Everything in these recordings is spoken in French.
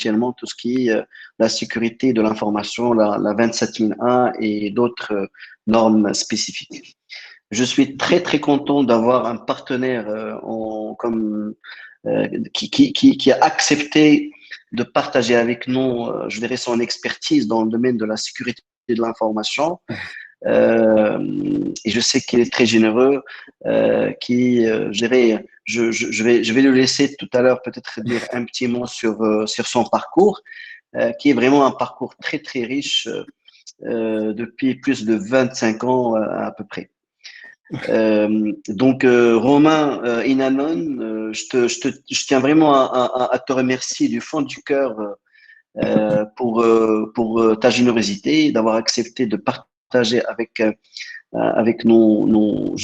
essentiellement tout ce qui est la sécurité de l'information, la 27001 et d'autres normes spécifiques. Je suis très, très content d'avoir un partenaire qui a accepté de partager avec nous, je dirais, son expertise dans le domaine de la sécurité de l'information. Et je sais qu'il est très généreux, je dirais, je vais le laisser tout à l'heure peut-être dire un petit mot sur son parcours, qui est vraiment un parcours très, très riche depuis plus de 25 ans à peu près. Romain Inanon, je tiens vraiment à te remercier du fond du cœur pour ta générosité, d'avoir accepté de partager avec je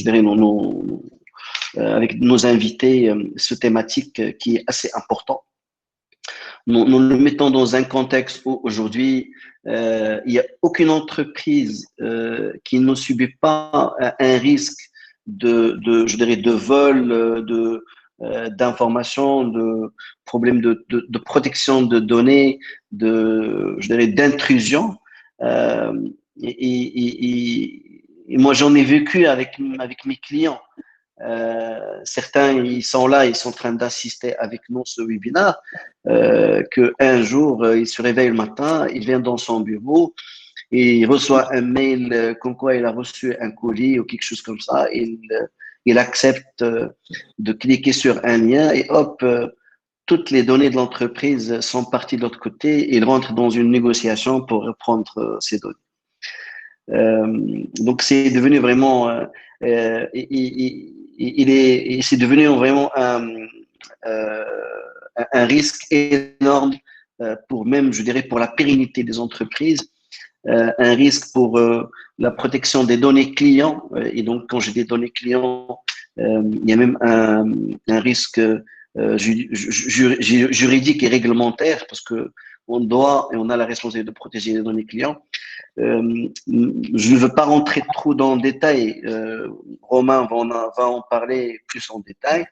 dirais avec nos invités ce thématique qui est assez important. Nous le mettons dans un contexte où aujourd'hui, il n'y a aucune entreprise qui ne subit pas un risque je dirais, de vol, d'informations, de problèmes de protection de données, je dirais, d'intrusion. Euh, et moi, j'en ai vécu avec mes clients. Certains, ils sont là, ils sont en train d'assister avec nous ce webinaire, qu'un jour, il se réveille le matin, il vient dans son bureau, et il reçoit un mail comme quoi il a reçu un colis ou quelque chose comme ça. Il accepte de cliquer sur un lien et hop, toutes les données de l'entreprise sont parties de l'autre côté et il rentre dans une négociation pour reprendre ces données. Donc c'est devenu vraiment, c'est devenu vraiment un risque énorme pour même, je dirais, pour la pérennité des entreprises, un risque pour la protection des données clients. Et donc, quand j'ai des données clients, il y a même un risque juridique et réglementaire parce que on doit et on a la responsabilité de protéger les données clients. Je ne veux pas rentrer trop dans le détail. Romain va en parler plus en détail.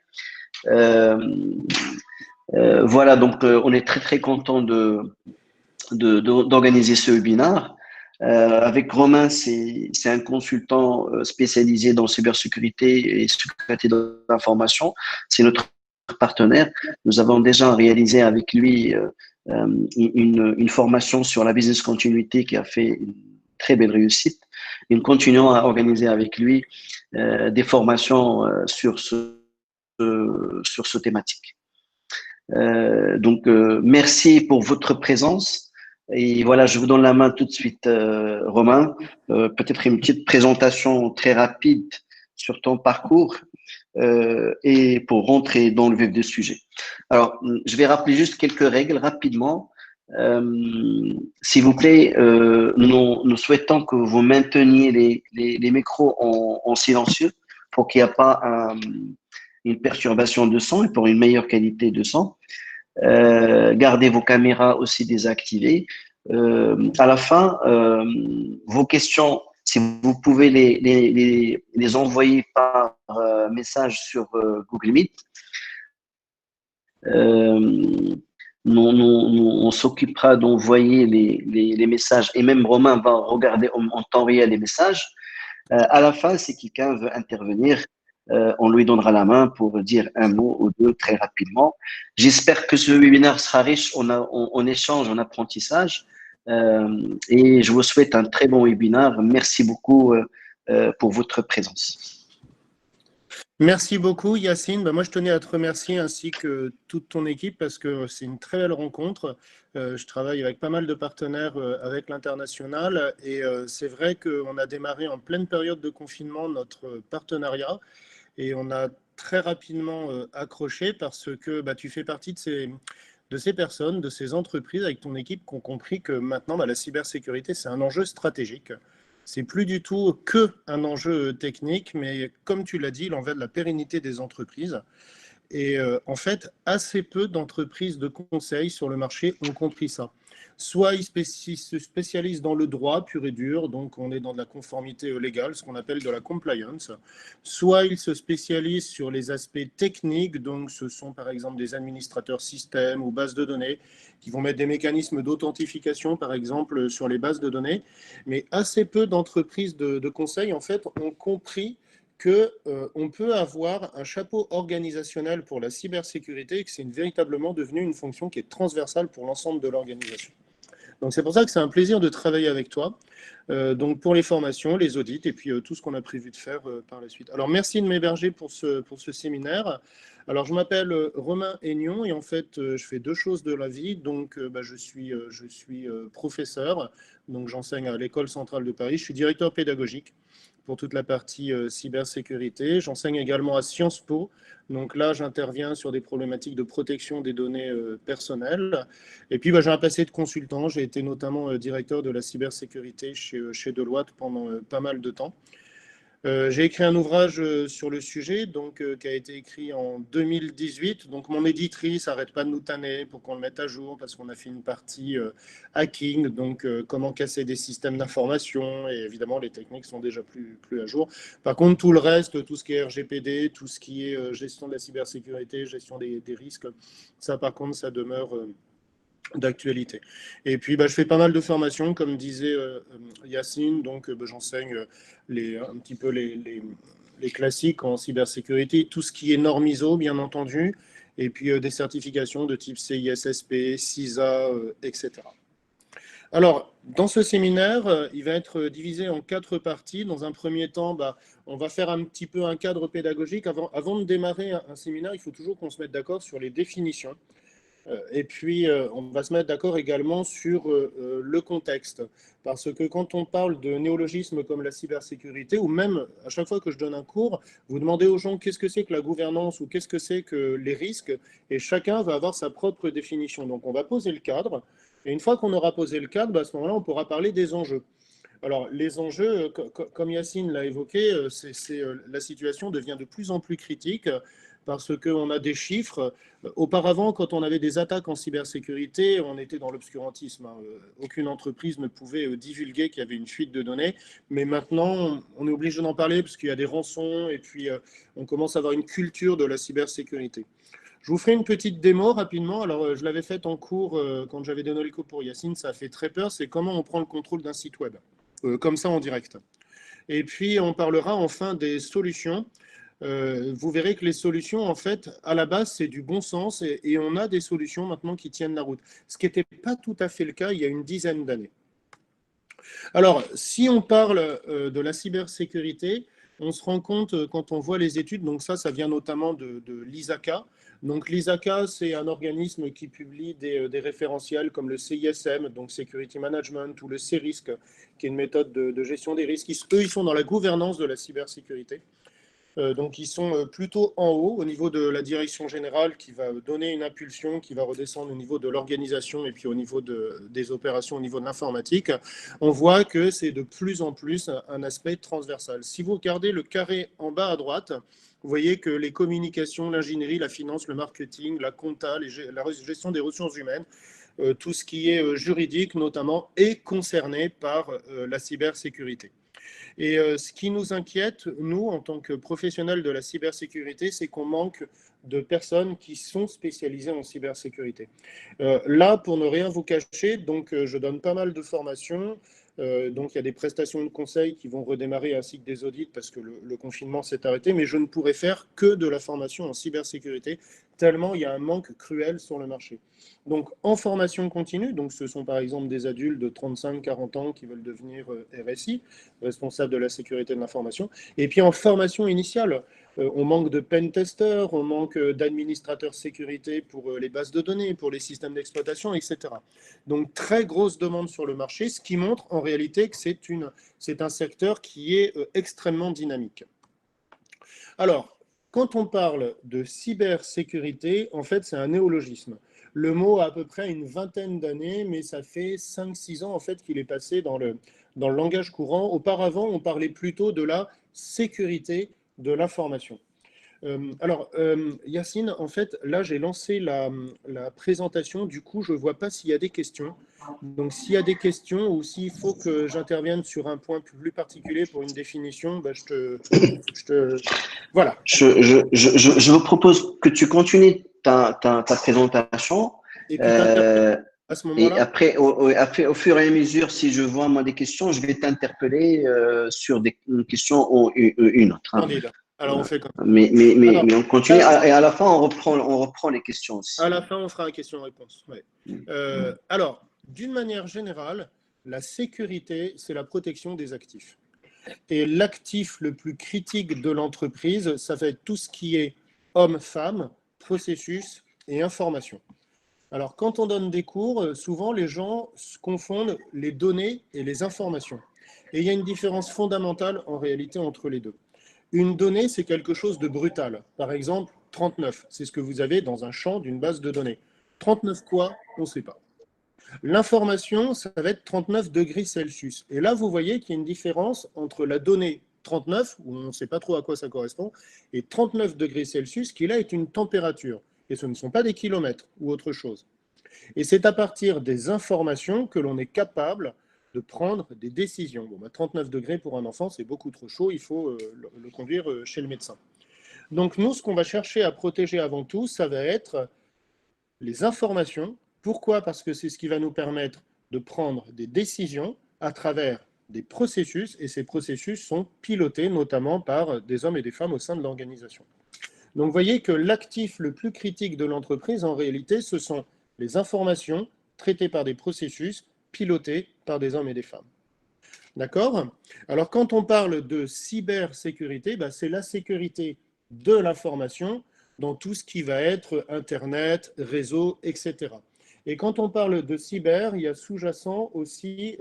Voilà, donc on est très très content d'organiser ce webinaire. Avec Romain, c'est un consultant spécialisé dans cybersécurité et sécurité de l'information. C'est notre partenaire. Nous avons déjà réalisé avec lui une formation sur la business continuity qui a fait une très belle réussite. Et nous continuons à organiser avec lui des formations sur ce thématique. Merci pour votre présence. Et voilà, je vous donne la main tout de suite, Romain. Peut-être une petite présentation très rapide sur ton parcours et pour rentrer dans le vif du sujet. Alors, je vais rappeler juste quelques règles rapidement. S'il vous plaît, nous souhaitons que vous mainteniez les micros en silencieux pour qu'il n'y ait pas une perturbation de son et pour une meilleure qualité de son. Gardez vos caméras aussi désactivées. À la fin, vos questions, si vous pouvez les envoyer par message sur Google Meet. On s'occupera d'envoyer les messages et même Romain va regarder en temps réel les messages. À la fin, si quelqu'un veut intervenir, on lui donnera la main pour dire un mot ou deux très rapidement. J'espère que ce webinaire sera riche en échange, en apprentissage. Et je vous souhaite un très bon webinaire. Merci beaucoup pour votre présence. Merci beaucoup, Yacine. Moi, je tenais à te remercier ainsi que toute ton équipe parce que c'est une très belle rencontre. Je travaille avec pas mal de partenaires avec l'international et c'est vrai qu'on a démarré en pleine période de confinement notre partenariat et on a très rapidement accroché parce que tu fais partie de ces personnes, de ces entreprises avec ton équipe qui ont compris que maintenant, la cybersécurité, c'est un enjeu stratégique. C'est plus du tout qu'un enjeu technique, mais comme tu l'as dit, il en va de la pérennité des entreprises. Et en fait, assez peu d'entreprises de conseil sur le marché ont compris ça. Soit ils se spécialisent dans le droit pur et dur, donc on est dans de la conformité légale, ce qu'on appelle de la compliance. Soit ils se spécialisent sur les aspects techniques, donc ce sont par exemple des administrateurs systèmes ou bases de données qui vont mettre des mécanismes d'authentification, par exemple, sur les bases de données. Mais assez peu d'entreprises de conseil, en fait, ont compris qu'on peut avoir un chapeau organisationnel pour la cybersécurité et que c'est véritablement devenu une fonction qui est transversale pour l'ensemble de l'organisation. Donc c'est pour ça que c'est un plaisir de travailler avec toi, donc pour les formations, les audits et puis tout ce qu'on a prévu de faire par la suite. Alors merci de m'héberger pour ce séminaire. Alors je m'appelle Romain Aignon et en fait je fais deux choses de la vie. Donc je suis professeur, donc j'enseigne à l'École centrale de Paris, je suis directeur pédagogique pour toute la partie cybersécurité. J'enseigne également à Sciences Po. Donc là, j'interviens sur des problématiques de protection des données personnelles. Et puis, j'ai un passé de consultant. J'ai été notamment directeur de la cybersécurité chez Deloitte pendant pas mal de temps. J'ai écrit un ouvrage sur le sujet, donc, qui a été écrit en 2018. Donc, mon éditrice n'arrête pas de nous tanner pour qu'on le mette à jour parce qu'on a fait une partie hacking, donc comment casser des systèmes d'information. Et évidemment, les techniques sont déjà plus à jour. Par contre, tout le reste, tout ce qui est RGPD, tout ce qui est gestion de la cybersécurité, gestion des risques, ça, par contre, ça demeure d'actualité. Et puis, je fais pas mal de formations, comme disait Yacine, donc j'enseigne un petit peu les classiques en cybersécurité, tout ce qui est norme ISO, bien entendu, et puis des certifications de type CISSP, CISA, etc. Alors, dans ce séminaire, il va être divisé en 4 parties. Dans un premier temps, on va faire un petit peu un cadre pédagogique. Avant de démarrer un séminaire, il faut toujours qu'on se mette d'accord sur les définitions. Et puis, on va se mettre d'accord également sur le contexte. Parce que quand on parle de néologismes comme la cybersécurité, ou même à chaque fois que je donne un cours, vous demandez aux gens qu'est-ce que c'est que la gouvernance ou qu'est-ce que c'est que les risques, et chacun va avoir sa propre définition. Donc, on va poser le cadre. Et une fois qu'on aura posé le cadre, à ce moment-là, on pourra parler des enjeux. Alors, les enjeux, comme Yacine l'a évoqué, la situation devient de plus en plus critique parce qu'on a des chiffres. Auparavant, quand on avait des attaques en cybersécurité, on était dans l'obscurantisme. Aucune entreprise ne pouvait divulguer qu'il y avait une fuite de données. Mais maintenant, on est obligé d'en parler parce qu'il y a des rançons et puis on commence à avoir une culture de la cybersécurité. Je vous ferai une petite démo rapidement. Alors, je l'avais faite en cours quand j'avais donné le cours pour Yacine. Ça a fait très peur. C'est comment on prend le contrôle d'un site web, comme ça en direct. Et puis, on parlera enfin des solutions. Vous verrez que les solutions, en fait, à la base, c'est du bon sens et on a des solutions maintenant qui tiennent la route. Ce qui n'était pas tout à fait le cas il y a une dizaine d'années. Alors, si on parle de la cybersécurité, on se rend compte quand on voit les études, donc ça vient notamment de l'ISACA. Donc l'ISACA, c'est un organisme qui publie des référentiels comme le CISM, donc Security Management, ou le CRISC, qui est une méthode de gestion des risques. Eux, ils sont dans la gouvernance de la cybersécurité. Donc, ils sont plutôt en haut, au niveau de la direction générale, qui va donner une impulsion, qui va redescendre au niveau de l'organisation et puis au niveau des opérations, au niveau de l'informatique. On voit que c'est de plus en plus un aspect transversal. Si vous regardez le carré en bas à droite, vous voyez que les communications, l'ingénierie, la finance, le marketing, la compta, la gestion des ressources humaines, tout ce qui est juridique notamment, est concerné par la cybersécurité. Et ce qui nous inquiète, nous, en tant que professionnels de la cybersécurité, c'est qu'on manque de personnes qui sont spécialisées en cybersécurité. Là, pour ne rien vous cacher, donc je donne pas mal de formations. Donc il y a des prestations de conseil qui vont redémarrer ainsi que des audits parce que le confinement s'est arrêté, mais je ne pourrais faire que de la formation en cybersécurité, tellement il y a un manque cruel sur le marché. Donc en formation continue, donc ce sont par exemple des adultes de 35-40 ans qui veulent devenir RSI, responsable de la sécurité de l'information, et puis en formation initiale, on manque de pen testers, on manque d'administrateurs sécurité pour les bases de données, pour les systèmes d'exploitation, etc. Donc très grosse demande sur le marché, ce qui montre en réalité que c'est un secteur qui est extrêmement dynamique. Alors, quand on parle de cybersécurité, en fait, c'est un néologisme. Le mot a à peu près une vingtaine d'années, mais ça fait 5-6 ans en fait qu'il est passé dans le langage courant. Auparavant, on parlait plutôt de la sécurité de l'information. Yacine, en fait, là, j'ai lancé la présentation. Du coup, je ne vois pas s'il y a des questions. Donc, s'il y a des questions ou s'il faut que j'intervienne sur un point plus particulier pour une définition, bah, Voilà. Je vous propose que tu continues ta présentation. Et puis, tu interviens à ce Et moment-là. après, au fur et à mesure, si je vois moi des questions, je vais t'interpeller sur une question ou une autre. Hein. Candide. Alors, on Voilà. fait comme ça. Mais Alors, on continue. là, Et à la fin, on reprend les questions à aussi. la fin, on fera un question-réponse. Ouais. Alors, d'une manière générale, la sécurité, c'est la protection des actifs. Et l'actif le plus critique de l'entreprise, ça va être tout ce qui est homme-femme, processus et information. Alors, quand on donne des cours, souvent les gens confondent les données et les informations. Et il y a une différence fondamentale en réalité entre les deux. Une donnée, c'est quelque chose de brutal. Par exemple, 39, c'est ce que vous avez dans un champ d'une base de données. 39 quoi? On ne sait pas. L'information, ça va être 39 degrés Celsius. Et là, vous voyez qu'il y a une différence entre la donnée 39, où on ne sait pas trop à quoi ça correspond, et 39 degrés Celsius, qui là est une température. Et ce ne sont pas des kilomètres ou autre chose. Et c'est à partir des informations que l'on est capable de prendre des décisions. Bon, 39 degrés pour un enfant, c'est beaucoup trop chaud, il faut le conduire chez le médecin. Donc nous, ce qu'on va chercher à protéger avant tout, ça va être les informations. Pourquoi? Parce que c'est ce qui va nous permettre de prendre des décisions à travers des processus, et ces processus sont pilotés notamment par des hommes et des femmes au sein de l'organisation. Donc vous voyez que l'actif le plus critique de l'entreprise, en réalité, ce sont les informations traitées par des processus pilotés par des hommes et des femmes. D'accord? Alors quand on parle de cybersécurité, c'est la sécurité de l'information dans tout ce qui va être Internet, réseau, etc. Et quand on parle de cyber, il y a sous-jacent aussi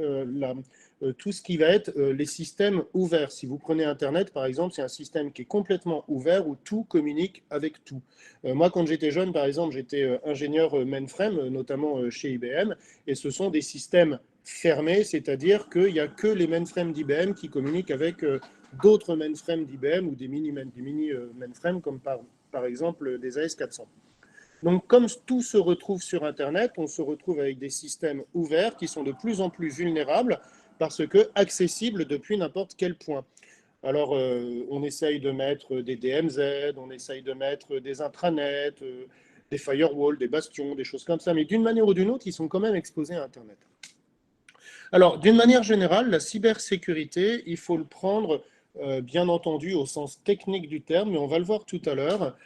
tout ce qui va être les systèmes ouverts. Si vous prenez Internet, par exemple, c'est un système qui est complètement ouvert où tout communique avec tout. Moi, quand j'étais jeune, par exemple, j'étais ingénieur mainframe, notamment chez IBM, et ce sont des systèmes fermés, c'est-à-dire qu'il n'y a que les mainframes d'IBM qui communiquent avec d'autres mainframes d'IBM ou des mini mainframes comme par exemple des AS400. Donc, comme tout se retrouve sur Internet, on se retrouve avec des systèmes ouverts qui sont de plus en plus vulnérables parce que accessibles depuis n'importe quel point. Alors, on essaye de mettre des DMZ, on essaye de mettre des intranets, des firewalls, des bastions, des choses comme ça, mais d'une manière ou d'une autre, ils sont quand même exposés à Internet. Alors, d'une manière générale, la cybersécurité, il faut le prendre, bien entendu, au sens technique du terme, mais on va le voir tout à l'heure.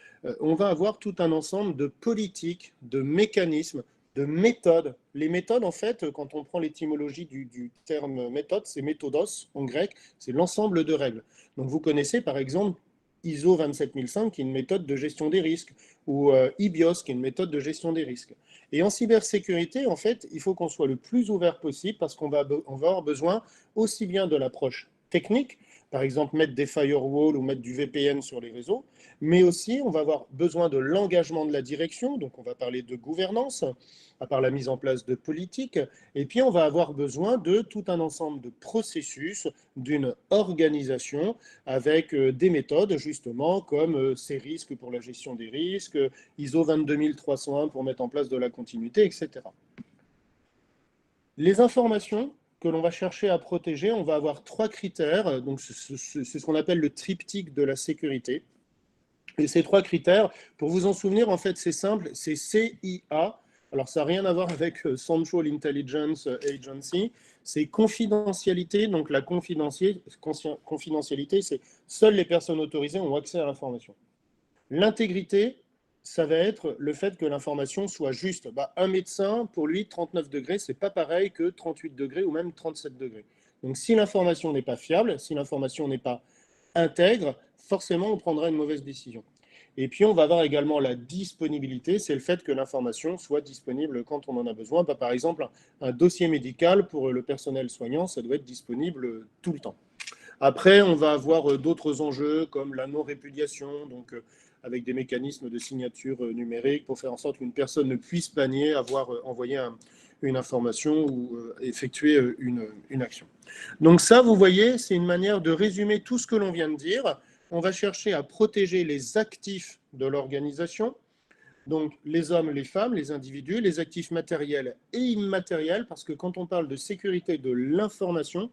On va avoir tout un ensemble de politiques, de mécanismes, de méthodes. Les méthodes, en fait, quand on prend l'étymologie du terme méthode, c'est méthodos en grec, c'est l'ensemble de règles. Donc, vous connaissez, par exemple, ISO 27005, qui est une méthode de gestion des risques, ou IBIOS, qui est une méthode de gestion des risques. Et en cybersécurité, en fait, il faut qu'on soit le plus ouvert possible parce qu'on va avoir besoin aussi bien de l'approche technique, par exemple mettre des firewalls ou mettre du VPN sur les réseaux, mais aussi on va avoir besoin de l'engagement de la direction, donc on va parler de gouvernance, à part la mise en place de politiques, et puis on va avoir besoin de tout un ensemble de processus, d'une organisation avec des méthodes justement comme ces risques pour la gestion des risques, ISO 22301 pour mettre en place de la continuité, etc. Les informations que l'on va chercher à protéger, on va avoir 3 critères. Donc, c'est ce qu'on appelle le triptyque de la sécurité. Et ces 3 critères, pour vous en souvenir, en fait, c'est simple, c'est CIA. Alors, ça n'a rien à voir avec Central Intelligence Agency. C'est confidentialité. Donc, la confidentialité, c'est seules les personnes autorisées ont accès à l'information. L'intégrité, ça va être le fait que l'information soit juste. Un médecin, pour lui, 39 degrés, ce n'est pas pareil que 38 degrés ou même 37 degrés. Donc si l'information n'est pas fiable, si l'information n'est pas intègre, forcément, on prendra une mauvaise décision. Et puis, on va avoir également la disponibilité, c'est le fait que l'information soit disponible quand on en a besoin. Par exemple, un dossier médical pour le personnel soignant, ça doit être disponible tout le temps. Après, on va avoir d'autres enjeux comme la non-répudiation, donc avec des mécanismes de signature numérique pour faire en sorte qu'une personne ne puisse pas nier avoir envoyé une information ou effectué une action. Donc ça, vous voyez, c'est une manière de résumer tout ce que l'on vient de dire. On va chercher à protéger les actifs de l'organisation, donc les hommes, les femmes, les individus, les actifs matériels et immatériels, parce que quand on parle de sécurité de l'information,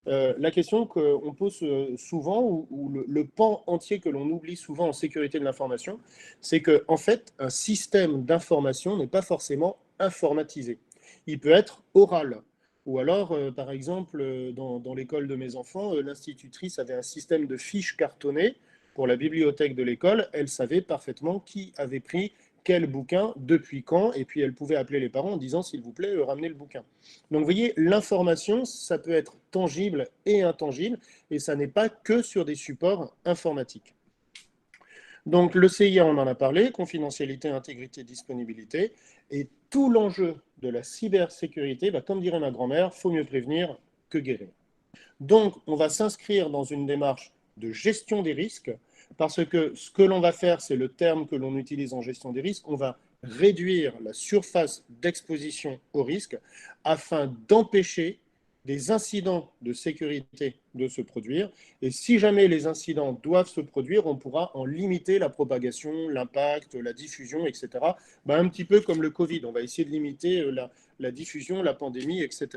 la question qu'on pose souvent, ou le pan entier que l'on oublie souvent en sécurité de l'information, c'est qu'en fait, un système d'information n'est pas forcément informatisé. Il peut être oral. Ou alors, par exemple, dans l'école de mes enfants, l'institutrice avait un système de fiches cartonnées pour la bibliothèque de l'école. Elle savait parfaitement qui avait pris quel bouquin, depuis quand, et puis elle pouvait appeler les parents en disant, s'il vous plaît, ramenez le bouquin. Donc, vous voyez, l'information, ça peut être tangible et intangible, et ça n'est pas que sur des supports informatiques. Donc, le CIA, on en a parlé, confidentialité, intégrité, disponibilité, et tout l'enjeu de la cybersécurité, comme dirait ma grand-mère, faut mieux prévenir que guérir. Donc, on va s'inscrire dans une démarche de gestion des risques, parce que ce que l'on va faire, c'est le terme que l'on utilise en gestion des risques, on va réduire la surface d'exposition au risque afin d'empêcher des incidents de sécurité de se produire. Et si jamais les incidents doivent se produire, on pourra en limiter la propagation, l'impact, la diffusion, etc. Un petit peu comme le Covid, on va essayer de limiter la diffusion, la pandémie, etc.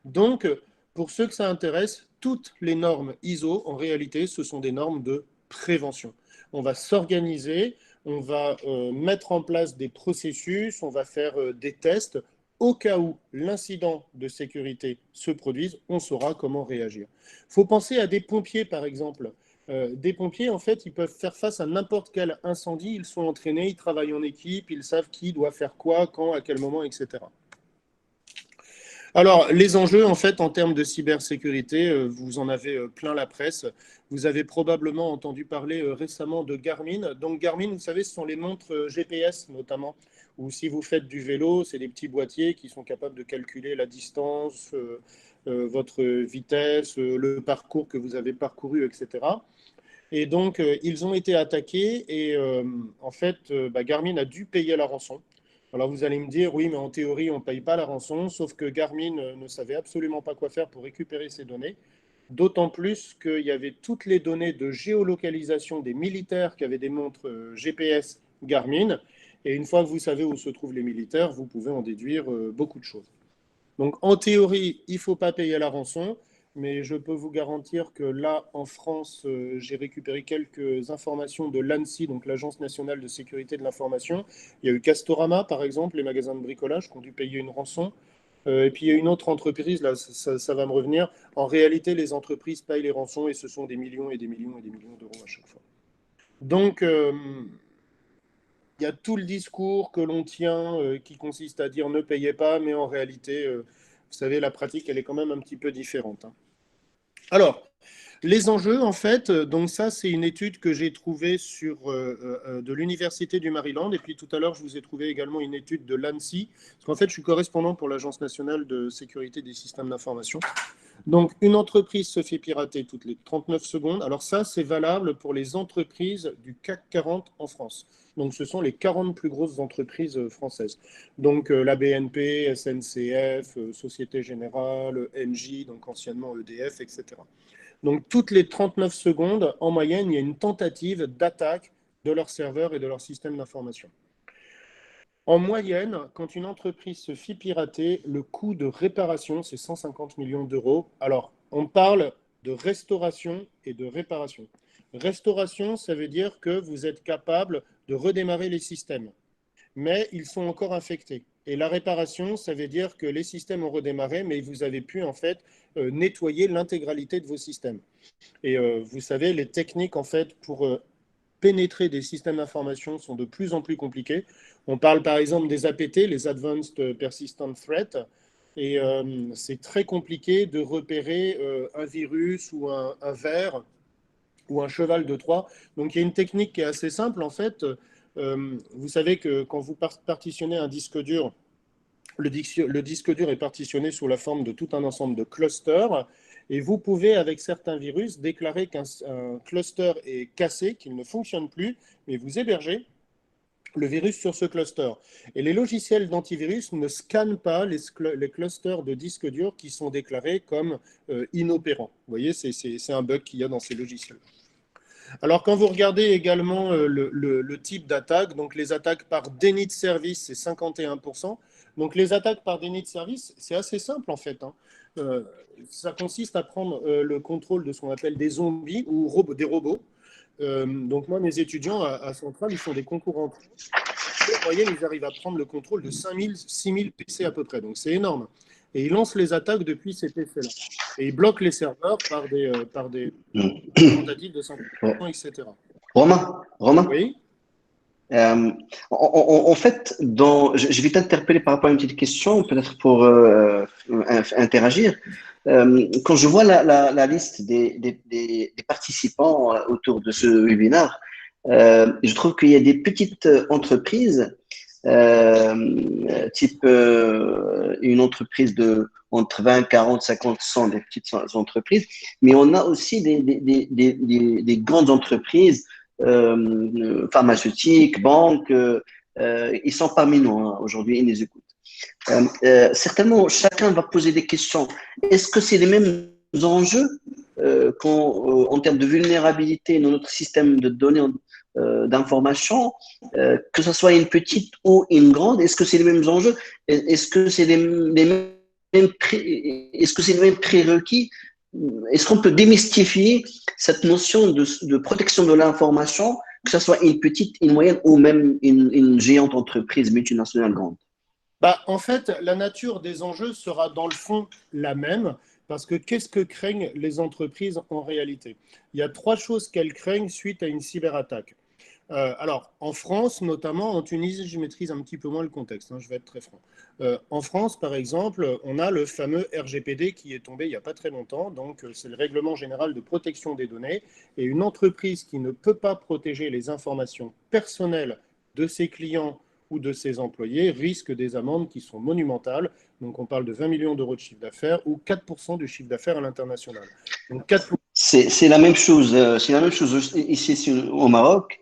Donc, pour ceux que ça intéresse, toutes les normes ISO, en réalité, ce sont des normes de prévention. On va s'organiser, on va mettre en place des processus, on va faire des tests. Au cas où l'incident de sécurité se produise, on saura comment réagir. Il faut penser à des pompiers, par exemple. Des pompiers, en fait, ils peuvent faire face à n'importe quel incendie. Ils sont entraînés, ils travaillent en équipe, ils savent qui doit faire quoi, quand, à quel moment, etc. Alors, les enjeux, en fait, en termes de cybersécurité, vous en avez plein la presse. Vous avez probablement entendu parler récemment de Garmin. Donc, Garmin, vous savez, ce sont les montres GPS, notamment, où si vous faites du vélo, c'est des petits boîtiers qui sont capables de calculer la distance, votre vitesse, le parcours que vous avez parcouru, etc. Et donc, ils ont été attaqués et en fait, Garmin a dû payer la rançon. Alors, vous allez me dire, oui, mais en théorie, on ne paye pas la rançon, sauf que Garmin ne savait absolument pas quoi faire pour récupérer ces données. D'autant plus qu'il y avait toutes les données de géolocalisation des militaires qui avaient des montres GPS Garmin. Et une fois que vous savez où se trouvent les militaires, vous pouvez en déduire beaucoup de choses. Donc, en théorie, il ne faut pas payer la rançon, mais je peux vous garantir que là, en France, j'ai récupéré quelques informations de l'ANSSI, donc l'Agence nationale de sécurité de l'information. Il y a eu Castorama, par exemple, les magasins de bricolage qui ont dû payer une rançon. Et puis, il y a une autre entreprise, là, ça va me revenir. En réalité, les entreprises payent les rançons et ce sont des millions et des millions et des millions d'euros à chaque fois. Donc, il y a tout le discours que l'on tient qui consiste à dire ne payez pas, mais en réalité, vous savez, la pratique, elle est quand même un petit peu différente. Alors, les enjeux, en fait, donc ça, c'est une étude que j'ai trouvée de l'Université du Maryland. Et puis tout à l'heure, je vous ai trouvé également une étude de l'ANSSI. Parce qu'en fait, je suis correspondant pour l'Agence nationale de sécurité des systèmes d'information. Donc, une entreprise se fait pirater toutes les 39 secondes. Alors ça, c'est valable pour les entreprises du CAC 40 en France. Donc, ce sont les 40 plus grosses entreprises françaises. Donc, la BNP, SNCF, Société Générale, Engie, donc anciennement EDF, etc. Donc, toutes les 39 secondes, en moyenne, il y a une tentative d'attaque de leurs serveurs et de leur système d'information. En moyenne, quand une entreprise se fait pirater, le coût de réparation, c'est 150 millions d'euros. Alors, on parle de restauration et de réparation. Restauration, ça veut dire que vous êtes capable de redémarrer les systèmes, mais ils sont encore infectés. Et la réparation, ça veut dire que les systèmes ont redémarré, mais vous avez pu en fait nettoyer l'intégralité de vos systèmes. Et vous savez, les techniques en fait pour pénétrer des systèmes d'information sont de plus en plus compliquées. On parle par exemple des APT, les Advanced Persistent Threat, et c'est très compliqué de repérer un virus ou un ver ou un cheval de Troie. Donc il y a une technique qui est assez simple en fait. Vous savez que quand vous partitionnez un disque dur, le disque dur est partitionné sous la forme de tout un ensemble de clusters. Et vous pouvez, avec certains virus, déclarer qu'un cluster est cassé, qu'il ne fonctionne plus, mais vous hébergez le virus sur ce cluster. Et les logiciels d'antivirus ne scannent pas les clusters de disques durs qui sont déclarés comme inopérants. Vous voyez, c'est un bug qu'il y a dans ces logiciels. Alors, quand vous regardez également le type d'attaque, donc les attaques par déni de service, c'est 51%. Donc, les attaques par déni de service, c'est assez simple en fait, hein. Euh, Ça consiste à prendre le contrôle de ce qu'on appelle des zombies ou des robots. Donc, moi, mes étudiants à Centrale, ils font des concours entre eux. En moyenne, ils arrivent à prendre le contrôle de 5000, 6000 PC à peu près. Donc, c'est énorme. Et ils lancent les attaques depuis ces PC-là. Et ils bloquent les serveurs par des tentatives de Ouais. synchroniser, etc. Romain, Oui, euh, en fait, je vais t'interpeller par rapport à une petite question, peut-être pour interagir. Quand je vois la liste des participants autour de ce webinaire, je trouve qu'il y a des petites entreprises, type une entreprise de entre 20, 40, 50, 100, des petites entreprises, mais on a aussi des grandes entreprises pharmaceutiques, banques, ils sont parmi nous hein, aujourd'hui, ils nous écoutent. Certainement, chacun va poser des questions. Est-ce que c'est les mêmes enjeux en termes de vulnérabilité dans notre système de données d'information, que ce soit une petite ou une grande? Est-ce que c'est les mêmes enjeux? Est-ce que c'est est-ce que c'est les mêmes prérequis? Est-ce qu'on peut démystifier cette notion de protection de l'information, que ce soit une petite, une moyenne ou même une géante entreprise multinationale grande? bah, en fait, la nature des enjeux sera dans le fond la même, parce que qu'est-ce que craignent les entreprises en réalité? Il y a trois choses qu'elles craignent suite à une cyberattaque. Alors, en France, notamment, en Tunisie, je maîtrise un petit peu moins le contexte, hein, je vais être très franc. En France, par exemple, on a le fameux RGPD qui est tombé il n'y a pas très longtemps, donc c'est le Règlement général de protection des données, et une entreprise qui ne peut pas protéger les informations personnelles de ses clients ou de ses employés risque des amendes qui sont monumentales. Donc, on parle de 20 millions d'euros de chiffre d'affaires ou 4% du chiffre d'affaires à l'international. Donc, 4%. C'est la même chose. C'est la même chose ici au Maroc.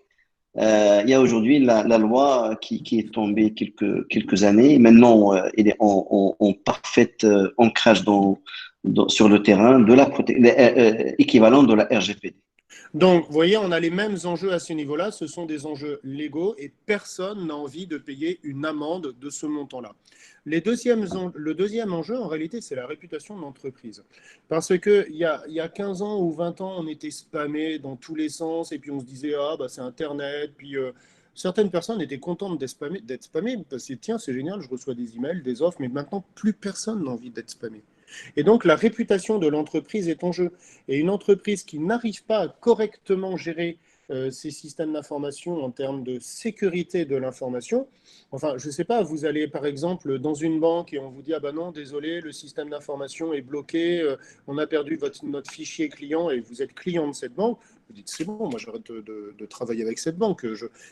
Il y a aujourd'hui la loi qui est tombée quelques années. Maintenant, elle est en parfait ancrage sur le terrain de équivalent de la RGPD. Donc, vous voyez, on a les mêmes enjeux à ce niveau-là. Ce sont des enjeux légaux et personne n'a envie de payer une amende de ce montant-là. Le deuxième enjeu, en réalité, c'est la réputation de l'entreprise. Parce qu'il y a 15 ans ou 20 ans, on était spammé dans tous les sens et puis on se disait, ah, bah, c'est Internet. Puis certaines personnes étaient contentes d'être spammées parce que, tiens, c'est génial, je reçois des emails, des offres, mais maintenant, plus personne n'a envie d'être spammé. Et donc, la réputation de l'entreprise est en jeu. Et une entreprise qui n'arrive pas à correctement gérer ces systèmes d'information en termes de sécurité de l'information, enfin, je ne sais pas, vous allez par exemple dans une banque et on vous dit, ah ben non, désolé, le système d'information est bloqué, on a perdu notre fichier client et vous êtes client de cette banque. Vous dites, c'est bon, moi j'arrête de travailler avec cette banque.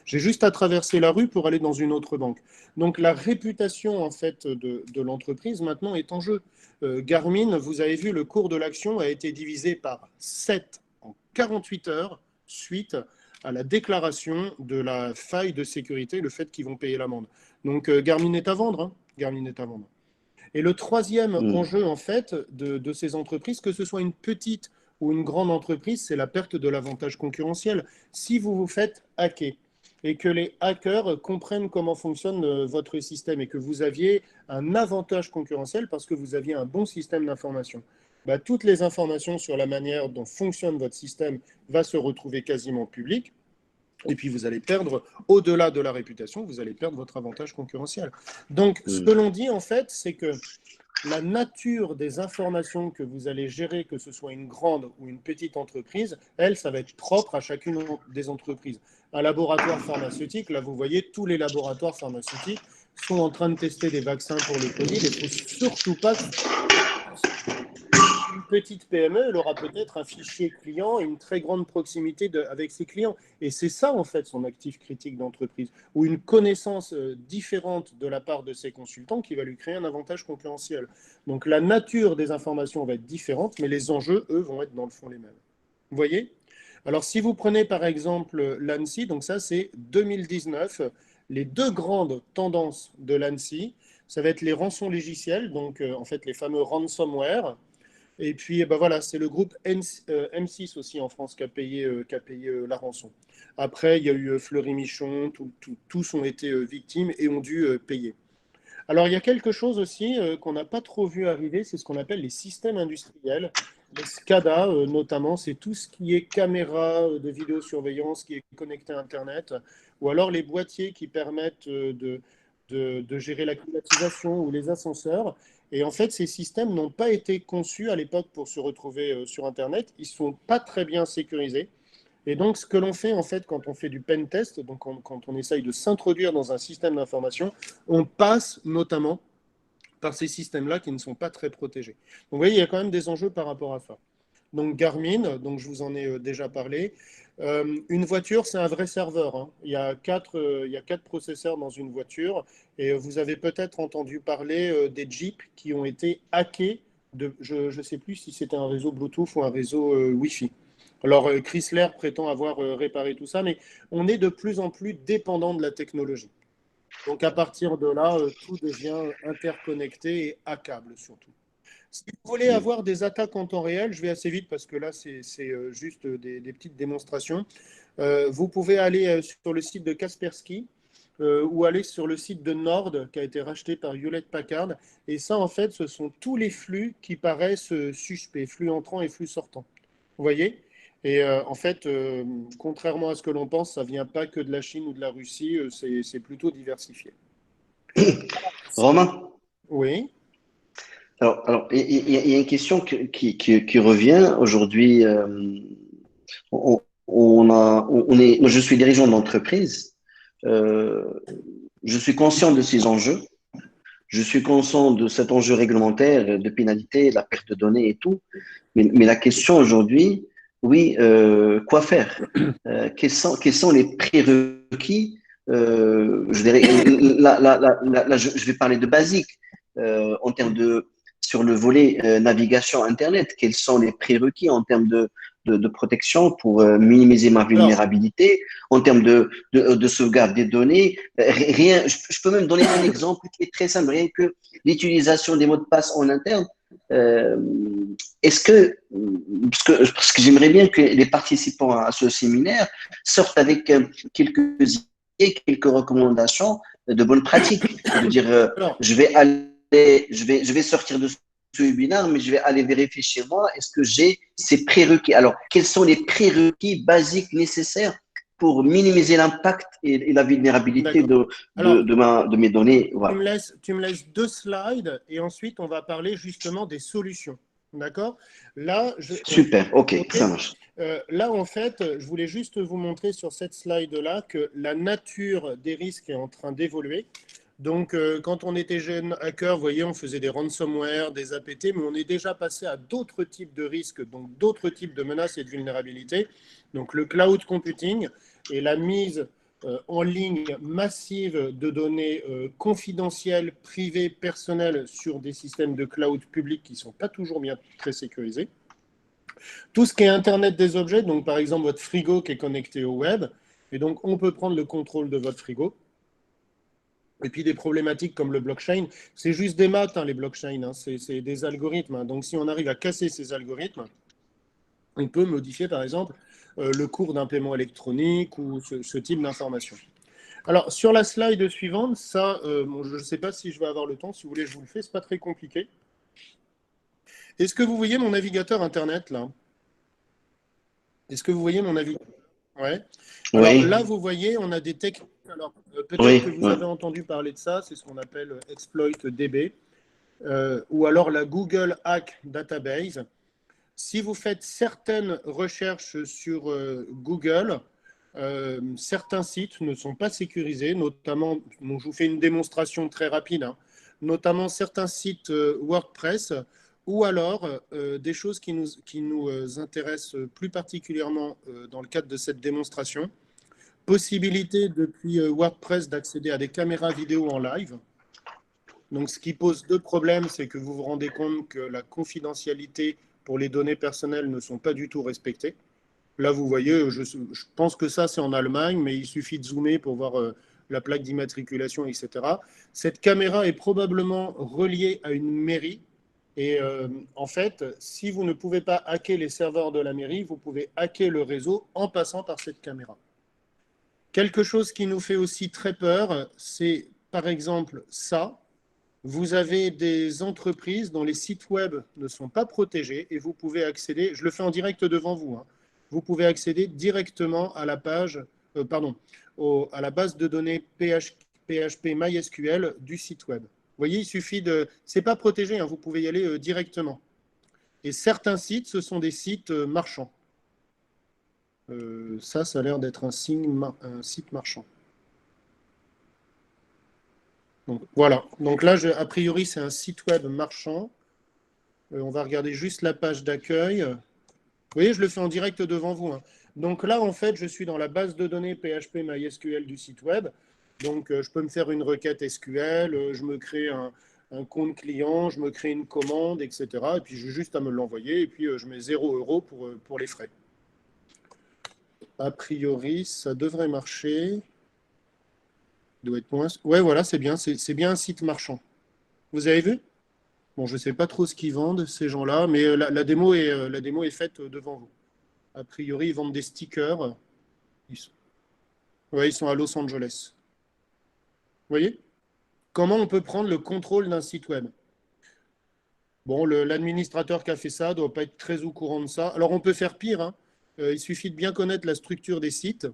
J'ai juste à traverser la rue pour aller dans une autre banque. Donc la réputation en fait de l'entreprise maintenant est en jeu. Garmin, vous avez vu, le cours de l'action a été divisé par 7 en 48 heures suite à la déclaration de la faille de sécurité, le fait qu'ils vont payer l'amende. Donc Garmin est à vendre, hein. Garmin est à vendre. Et le troisième Mm. enjeu, en fait, de ces entreprises, que ce soit une petite ou une grande entreprise, c'est la perte de l'avantage concurrentiel. Si vous vous faites hacker et que les hackers comprennent comment fonctionne votre système et que vous aviez un avantage concurrentiel parce que vous aviez un bon système d'information, bah, toutes les informations sur la manière dont fonctionne votre système vont se retrouver quasiment publiques. Et puis vous allez perdre, au-delà de la réputation, vous allez perdre votre avantage concurrentiel. Donc, ce que Mm. l'on dit en fait, c'est que la nature des informations que vous allez gérer, que ce soit une grande ou une petite entreprise, elle, ça va être propre à chacune des entreprises. Un laboratoire pharmaceutique, là, vous voyez, tous les laboratoires pharmaceutiques sont en train de tester des vaccins pour le Covid. Il ne faut surtout pas que une petite PME, elle aura peut-être un fichier client et une très grande proximité avec ses clients. Et c'est ça, en fait, son actif critique d'entreprise, ou une connaissance différente de la part de ses consultants qui va lui créer un avantage concurrentiel. Donc la nature des informations va être différente, mais les enjeux, eux, vont être dans le fond les mêmes. Vous voyez? Alors si vous prenez par exemple l'ANSI, donc ça c'est 2019, les deux grandes tendances de l'ANSI, ça va être les rançons logiciels, donc en fait les fameux ransomware, Et puis, ben voilà, c'est le groupe M6 aussi en France qui a payé la rançon. Après, il y a eu Fleury Michon, tous ont été victimes et ont dû payer. Alors, il y a quelque chose aussi qu'on n'a pas trop vu arriver, c'est ce qu'on appelle les systèmes industriels. Les SCADA, notamment, c'est tout ce qui est caméra de vidéosurveillance qui est connecté à Internet, ou alors les boîtiers qui permettent de gérer la climatisation ou les ascenseurs. Et en fait, ces systèmes n'ont pas été conçus à l'époque pour se retrouver sur Internet. Ils ne sont pas très bien sécurisés. Et donc, ce que l'on fait, en fait, quand on fait du pen test, donc quand on essaye de s'introduire dans un système d'information, on passe notamment par ces systèmes-là qui ne sont pas très protégés. Donc, vous voyez, il y a quand même des enjeux par rapport à ça. Donc, Garmin, donc je vous en ai déjà parlé. Une voiture, c'est un vrai serveur, hein. Il y a quatre processeurs dans une voiture. Et vous avez peut-être entendu parler des Jeeps qui ont été hackés. Je ne sais plus si c'était un réseau Bluetooth ou un réseau Wi-Fi. Alors, Chrysler prétend avoir réparé tout ça, mais on est de plus en plus dépendant de la technologie. Donc, à partir de là, tout devient interconnecté et hackable surtout. Si vous voulez avoir des attaques en temps réel, je vais assez vite parce que là, c'est juste des petites démonstrations. Vous pouvez aller sur le site de Kaspersky ou aller sur le site de Nord qui a été racheté par Hewlett Packard. Et ça, en fait, ce sont tous les flux qui paraissent suspects, flux entrants et flux sortants. Vous voyez? Et en fait, contrairement à ce que l'on pense, ça ne vient pas que de la Chine ou de la Russie, c'est plutôt diversifié. Romain, Oui, alors il y a une question qui revient aujourd'hui. Moi, je suis dirigeant d'entreprise. Euh, je suis conscient de ces enjeux. Je suis conscient de cet enjeu réglementaire, de pénalité, de la perte de données et tout. Mais la question aujourd'hui, oui, quoi faire? Quels sont les prérequis? Je vais parler de basique en termes de sur le volet navigation Internet. Quels sont les prérequis en termes de protection pour minimiser ma alors, vulnérabilité, en termes de sauvegarde des données? Rien, je peux même donner un exemple qui est très simple, rien que l'utilisation des mots de passe en interne. Euh, Est-ce que, parce que j'aimerais bien que les participants à ce séminaire sortent avec quelques idées, quelques recommandations de bonnes pratiques, de dire alors, je vais sortir de ce webinaire, mais je vais aller vérifier chez moi, est-ce que j'ai ces prérequis? Alors, quels sont les prérequis basiques nécessaires pour minimiser l'impact et la vulnérabilité d'accord. Alors, de mes données? Voilà. tu me laisses deux slides et ensuite on va parler justement des solutions. D'accord? Là, Super, ok, ok. ça marche. Là, en fait, je voulais juste vous montrer sur cette slide-là que la nature des risques est en train d'évoluer. Donc, quand on était jeune hacker, vous voyez, on faisait des ransomware, des APT, mais on est déjà passé à d'autres types de risques, donc d'autres types de menaces et de vulnérabilités. Donc, le cloud computing et la mise en ligne massive de données confidentielles, privées, personnelles sur des systèmes de cloud publics qui ne sont pas toujours bien très sécurisés. Tout ce qui est Internet des objets, donc par exemple votre frigo qui est connecté au web, et donc on peut prendre le contrôle de votre frigo. Et puis des problématiques comme le blockchain, c'est juste des maths, hein, les blockchains, hein, c'est des algorithmes. Hein. Donc si on arrive à casser ces algorithmes, on peut modifier par exemple le cours d'un paiement électronique ou ce type d'information. Alors sur la slide suivante, ça, bon, je ne sais pas si je vais avoir le temps, si vous voulez je vous le fais, c'est pas très compliqué. Est-ce que vous voyez mon navigateur Internet là? Est-ce que vous voyez mon navigateur? Ouais. Alors là, Oui, vous voyez, on a des techniques. Alors, peut-être que oui, vous oui. avez entendu parler de ça, c'est ce qu'on appelle exploit DB, ou alors la Google Hack Database. Si vous faites certaines recherches sur Google, certains sites ne sont pas sécurisés, notamment, bon, je vous fais une démonstration très rapide, hein, notamment certains sites WordPress, ou alors des choses qui nous intéressent plus particulièrement dans le cadre de cette démonstration. Possibilité depuis WordPress d'accéder à des caméras vidéo en live. Donc, ce qui pose deux problèmes, c'est que vous vous rendez compte que la confidentialité pour les données personnelles ne sont pas du tout respectées. Là, vous voyez, je pense que ça, c'est en Allemagne, mais il suffit de zoomer pour voir la plaque d'immatriculation, etc. Cette caméra est probablement reliée à une mairie. Et en fait, si vous ne pouvez pas hacker les serveurs de la mairie, vous pouvez hacker le réseau en passant par cette caméra. Quelque chose qui nous fait aussi très peur, c'est par exemple ça. Vous avez des entreprises dont les sites web ne sont pas protégés et vous pouvez accéder, je le fais en direct devant vous, hein, vous pouvez accéder directement à la page, à la base de données PHP MySQL du site web. Vous voyez, il suffit de, c'est pas protégé, hein, vous pouvez y aller directement. Et certains sites, ce sont des sites marchands. Ça a l'air d'être un site marchand. Donc, voilà. Donc là, a priori, c'est un site web marchand. On va regarder juste la page d'accueil. Vous voyez, je le fais en direct devant vous, hein. Donc là, en fait, je suis dans la base de données PHP MySQL du site web. Donc, je peux me faire une requête SQL, je me crée un compte client, je me crée une commande, etc. Et puis, j'ai juste à me l'envoyer. Et puis, je mets 0 € pour les frais. A priori, ça devrait marcher. Doit être moins... Ouais, voilà, c'est bien. C'est bien un site marchand. Vous avez vu? Bon, je ne sais pas trop ce qu'ils vendent, ces gens-là, mais la démo est faite devant vous. A priori, ils vendent des stickers. Ouais, ils sont à Los Angeles. Vous voyez? Comment on peut prendre le contrôle d'un site web? Bon, l'administrateur qui a fait ça ne doit pas être très au courant de ça. Alors, on peut faire pire, hein. Il suffit de bien connaître la structure des sites.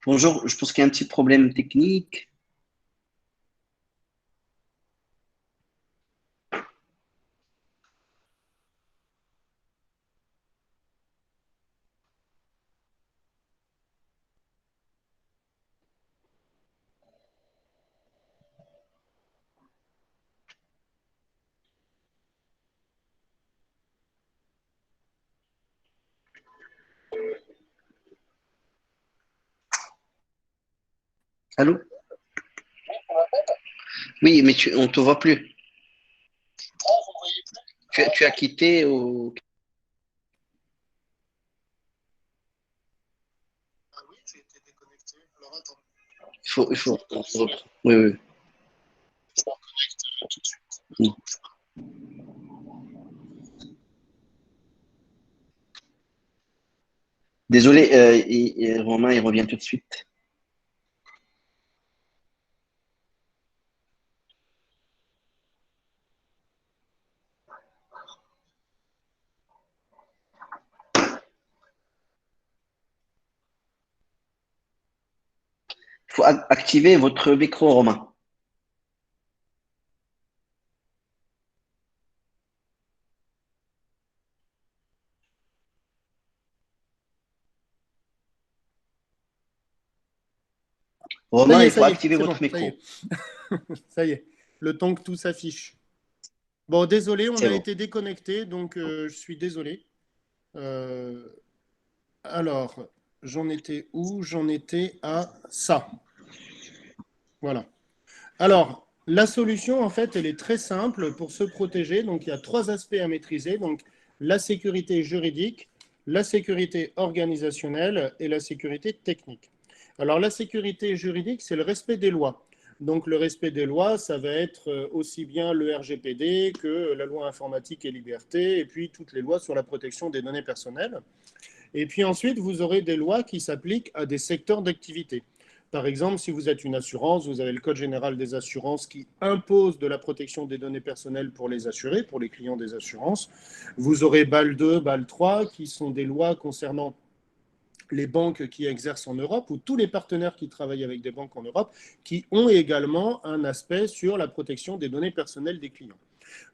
Bonjour, je pense qu'il y a un petit problème technique. Allô? Oui, mais on ne te voit plus. Tu as quitté ou... Ah oui, j'ai été déconnecté. Alors attends, on reprend. Oui, oui. je me reconnecte tout de suite. Oui. Désolé, Romain, il revient tout de suite. Il faut activer votre micro, Romain. Romain, il faut Ça y est, activer c'est bon, votre ça y micro. est. Ça y est, le temps que tout s'affiche. Bon, désolé, on C'est a bon. été déconnecté, donc je suis désolé. Euh, alors, j'en étais où? J'en étais à ça. Voilà. Alors, la solution, en fait, elle est très simple pour se protéger. Donc, il y a 3 aspects à maîtriser. Donc, la sécurité juridique, la sécurité organisationnelle et la sécurité technique. Alors, la sécurité juridique, c'est le respect des lois. Donc, le respect des lois, ça va être aussi bien le RGPD que la loi informatique et liberté, et puis toutes les lois sur la protection des données personnelles. Et puis ensuite, vous aurez des lois qui s'appliquent à des secteurs d'activité. Par exemple, si vous êtes une assurance, vous avez le Code général des assurances qui impose de la protection des données personnelles pour les assurés, pour les clients des assurances. Vous aurez BAL 2, BAL 3, qui sont des lois concernant les banques qui exercent en Europe ou tous les partenaires qui travaillent avec des banques en Europe qui ont également un aspect sur la protection des données personnelles des clients.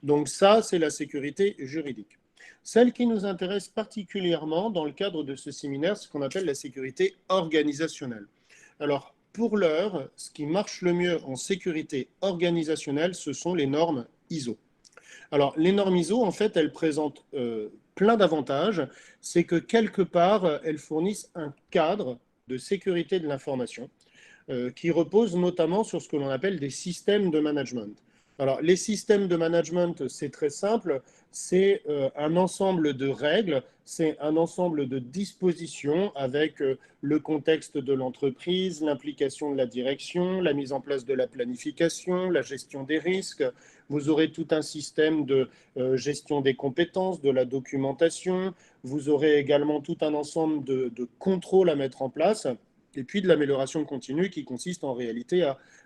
Donc ça, c'est la sécurité juridique. Celle qui nous intéresse particulièrement dans le cadre de ce séminaire, c'est ce qu'on appelle la sécurité organisationnelle. Alors, pour l'heure, ce qui marche le mieux en sécurité organisationnelle, ce sont les normes ISO. Alors, les normes ISO, en fait, elles présentent plein d'avantages. C'est que quelque part, elles fournissent un cadre de sécurité de l'information qui repose notamment sur ce que l'on appelle des systèmes de management. Alors, les systèmes de management, c'est très simple, c'est un ensemble de règles, c'est un ensemble de dispositions avec le contexte de l'entreprise, l'implication de la direction, la mise en place de la planification, la gestion des risques. Vous aurez tout un système de gestion des compétences, de la documentation. Vous aurez également tout un ensemble de contrôles à mettre en place et puis de l'amélioration continue qui consiste en réalité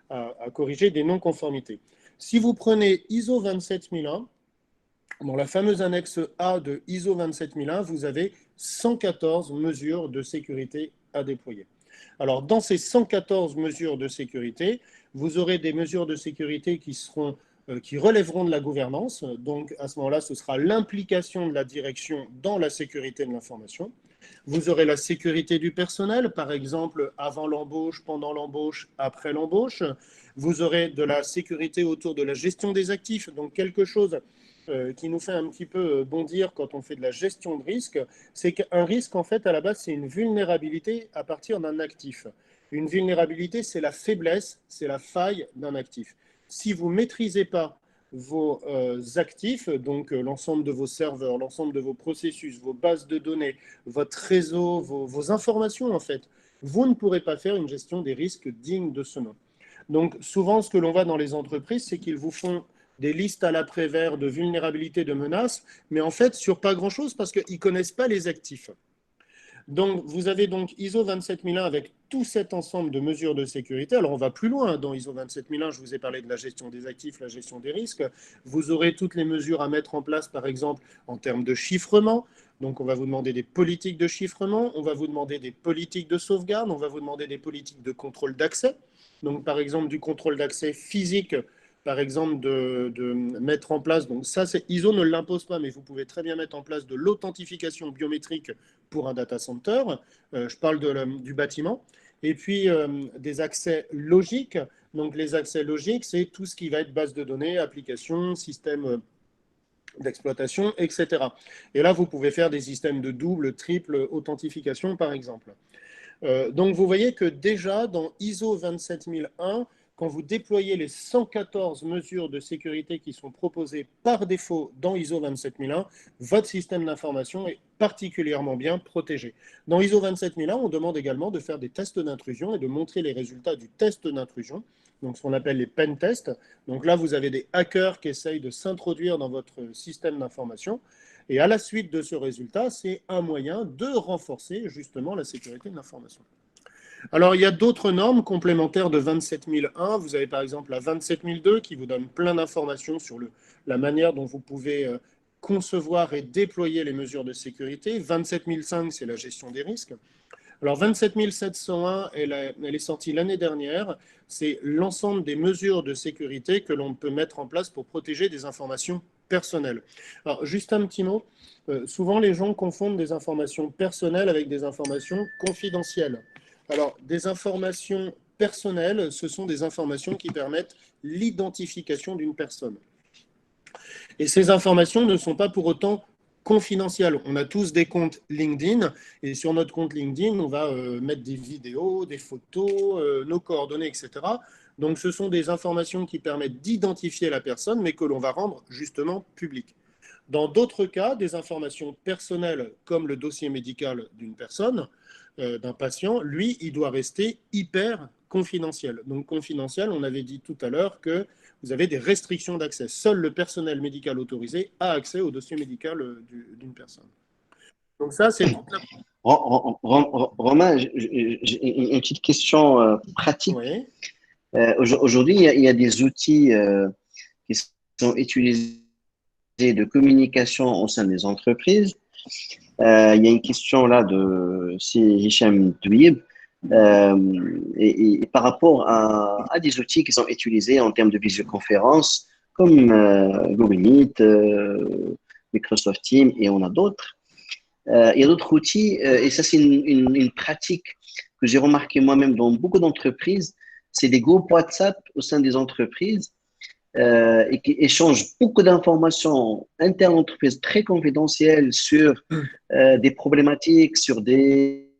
à corriger des non-conformités. Si vous prenez ISO 27001, dans la fameuse annexe A de ISO 27001, vous avez 114 mesures de sécurité à déployer. Alors, dans ces 114 mesures de sécurité, vous aurez des mesures de sécurité qui relèveront de la gouvernance. Donc, à ce moment-là, ce sera l'implication de la direction dans la sécurité de l'information. Vous aurez la sécurité du personnel, par exemple, avant l'embauche, pendant l'embauche, après l'embauche. Vous aurez de la sécurité autour de la gestion des actifs, donc quelque chose qui nous fait un petit peu bondir quand on fait de la gestion de risque, c'est qu'un risque, en fait, à la base, c'est une vulnérabilité à partir d'un actif. Une vulnérabilité, c'est la faiblesse, c'est la faille d'un actif. Si vous ne maîtrisez pas vos actifs, donc l'ensemble de vos serveurs, l'ensemble de vos processus, vos bases de données, votre réseau, vos informations, en fait, vous ne pourrez pas faire une gestion des risques digne de ce nom. Donc, souvent, ce que l'on voit dans les entreprises, c'est qu'ils vous font des listes à l'après-vert de vulnérabilités, de menaces, mais en fait, sur pas grand-chose parce qu'ils ne connaissent pas les actifs. Donc, vous avez donc ISO 27001 avec tout cet ensemble de mesures de sécurité. Alors, on va plus loin. Dans ISO 27001, je vous ai parlé de la gestion des actifs, la gestion des risques. Vous aurez toutes les mesures à mettre en place, par exemple, en termes de chiffrement. Donc, on va vous demander des politiques de chiffrement, on va vous demander des politiques de sauvegarde, on va vous demander des politiques de contrôle d'accès. Donc, par exemple, du contrôle d'accès physique, par exemple, de mettre en place, donc ça, ISO ne l'impose pas, mais vous pouvez très bien mettre en place de l'authentification biométrique pour un data center. Je parle du bâtiment. Et puis, des accès logiques. Donc, les accès logiques, c'est tout ce qui va être base de données, application, système d'exploitation, etc. Et là, vous pouvez faire des systèmes de double, triple authentification, par exemple. Donc, vous voyez que déjà, dans ISO 27001, quand vous déployez les 114 mesures de sécurité qui sont proposées par défaut dans ISO 27001, votre système d'information est particulièrement bien protégé. Dans ISO 27001, on demande également de faire des tests d'intrusion et de montrer les résultats du test d'intrusion, donc ce qu'on appelle les pen tests. Donc là, vous avez des hackers qui essayent de s'introduire dans votre système d'information. Et à la suite de ce résultat, c'est un moyen de renforcer justement la sécurité de l'information. Alors, il y a d'autres normes complémentaires de 27001. Vous avez par exemple la 27002 qui vous donne plein d'informations sur la manière dont vous pouvez concevoir et déployer les mesures de sécurité. 27005, c'est la gestion des risques. Alors, 27701, elle est sortie l'année dernière. C'est l'ensemble des mesures de sécurité que l'on peut mettre en place pour protéger des informations personnelles. Alors, juste un petit mot. Souvent, les gens confondent des informations personnelles avec des informations confidentielles. Alors, des informations personnelles, ce sont des informations qui permettent l'identification d'une personne. Et ces informations ne sont pas pour autant confidentielles. On a tous des comptes LinkedIn et sur notre compte LinkedIn, on va mettre des vidéos, des photos, nos coordonnées, etc. Donc, ce sont des informations qui permettent d'identifier la personne, mais que l'on va rendre justement publiques. Dans d'autres cas, des informations personnelles comme le dossier médical d'une personne, d'un patient, lui, il doit rester hyper confidentiel. Donc confidentiel, on avait dit tout à l'heure que vous avez des restrictions d'accès. Seul le personnel médical autorisé a accès au dossier médical d'une personne. Donc ça, c'est toute la... Romain, j'ai une petite question pratique. Oui. Aujourd'hui, il y a des outils qui sont utilisés de communication au sein des entreprises. Il y a une question là c'est Hicham Douib. Et par rapport à des outils qui sont utilisés en termes de visioconférence, comme Google Meet, Microsoft Teams, et on a d'autres. Il y a d'autres outils, et ça c'est une pratique que j'ai remarqué moi-même dans beaucoup d'entreprises, c'est des groupes WhatsApp au sein des entreprises et qui échangent beaucoup d'informations internes d'entreprise très confidentielles sur des problématiques, sur des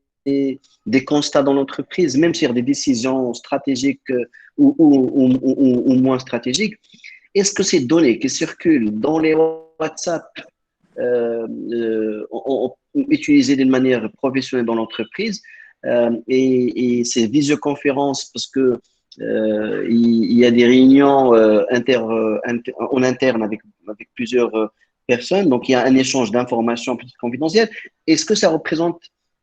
constats dans l'entreprise, même sur des décisions stratégiques ou moins stratégiques. Est-ce que ces données qui circulent dans les WhatsApp utilisées d'une manière professionnelle dans l'entreprise et ces visioconférences, parce que il y a des réunions en interne avec plusieurs personnes, donc il y a un échange d'informations confidentielles. Est-ce que ça représente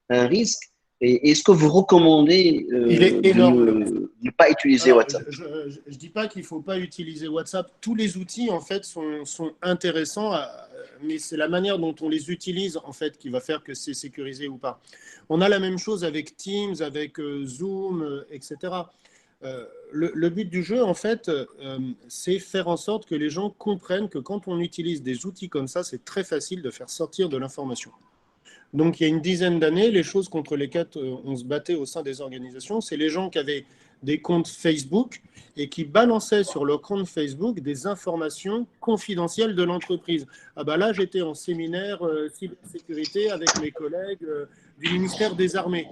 un risque et est-ce que vous recommandez Il est énorme. de ne pas utiliser Alors, WhatsApp? je ne dis pas qu'il ne faut pas utiliser WhatsApp. Tous les outils, en fait, sont intéressants, mais c'est la manière dont on les utilise, en fait, qui va faire que c'est sécurisé ou pas. On a la même chose avec Teams, avec Zoom, etc. Le but du jeu, en fait, c'est faire en sorte que les gens comprennent que quand on utilise des outils comme ça, c'est très facile de faire sortir de l'information. Donc, il y a une dizaine d'années, les choses contre lesquelles on se battait au sein des organisations, c'est les gens qui avaient des comptes Facebook et qui balançaient sur leur compte Facebook des informations confidentielles de l'entreprise. Ah bah là, j'étais en séminaire cybersécurité avec mes collègues du ministère des Armées.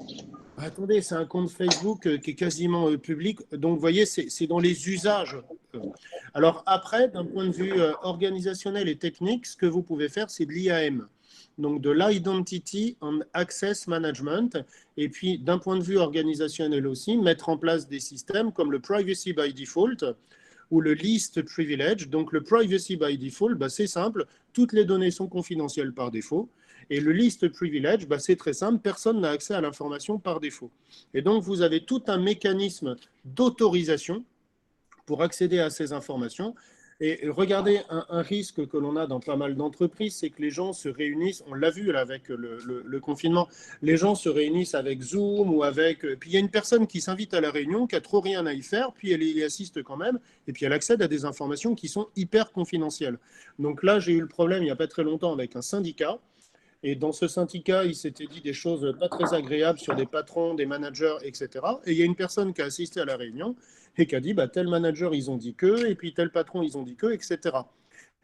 Bah, attendez, c'est un compte Facebook qui est quasiment public. Donc, vous voyez, c'est dans les usages. Alors après, d'un point de vue organisationnel et technique, ce que vous pouvez faire, c'est de l'IAM, donc de l'Identity and Access Management. Et puis, d'un point de vue organisationnel aussi, mettre en place des systèmes comme le Privacy by Default ou le Least Privilege. Donc, le Privacy by Default, bah, c'est simple, toutes les données sont confidentielles par défaut. Et le Least Privilege, bah, c'est très simple, personne n'a accès à l'information par défaut. Et donc, vous avez tout un mécanisme d'autorisation pour accéder à ces informations. Et regardez, un risque que l'on a dans pas mal d'entreprises, c'est que les gens se réunissent, on l'a vu là, avec le confinement, les gens se réunissent avec Zoom ou avec... Puis il y a une personne qui s'invite à la réunion, qui a trop rien à y faire, puis elle y assiste quand même, et puis elle accède à des informations qui sont hyper confidentielles. Donc là, j'ai eu le problème il n'y a pas très longtemps avec un syndicat. Et dans ce syndicat, il s'était dit des choses pas très agréables sur des patrons, des managers, etc. Et il y a une personne qui a assisté à la réunion et qui a dit, bah, tel manager, ils ont dit que, et puis tel patron, ils ont dit que, etc.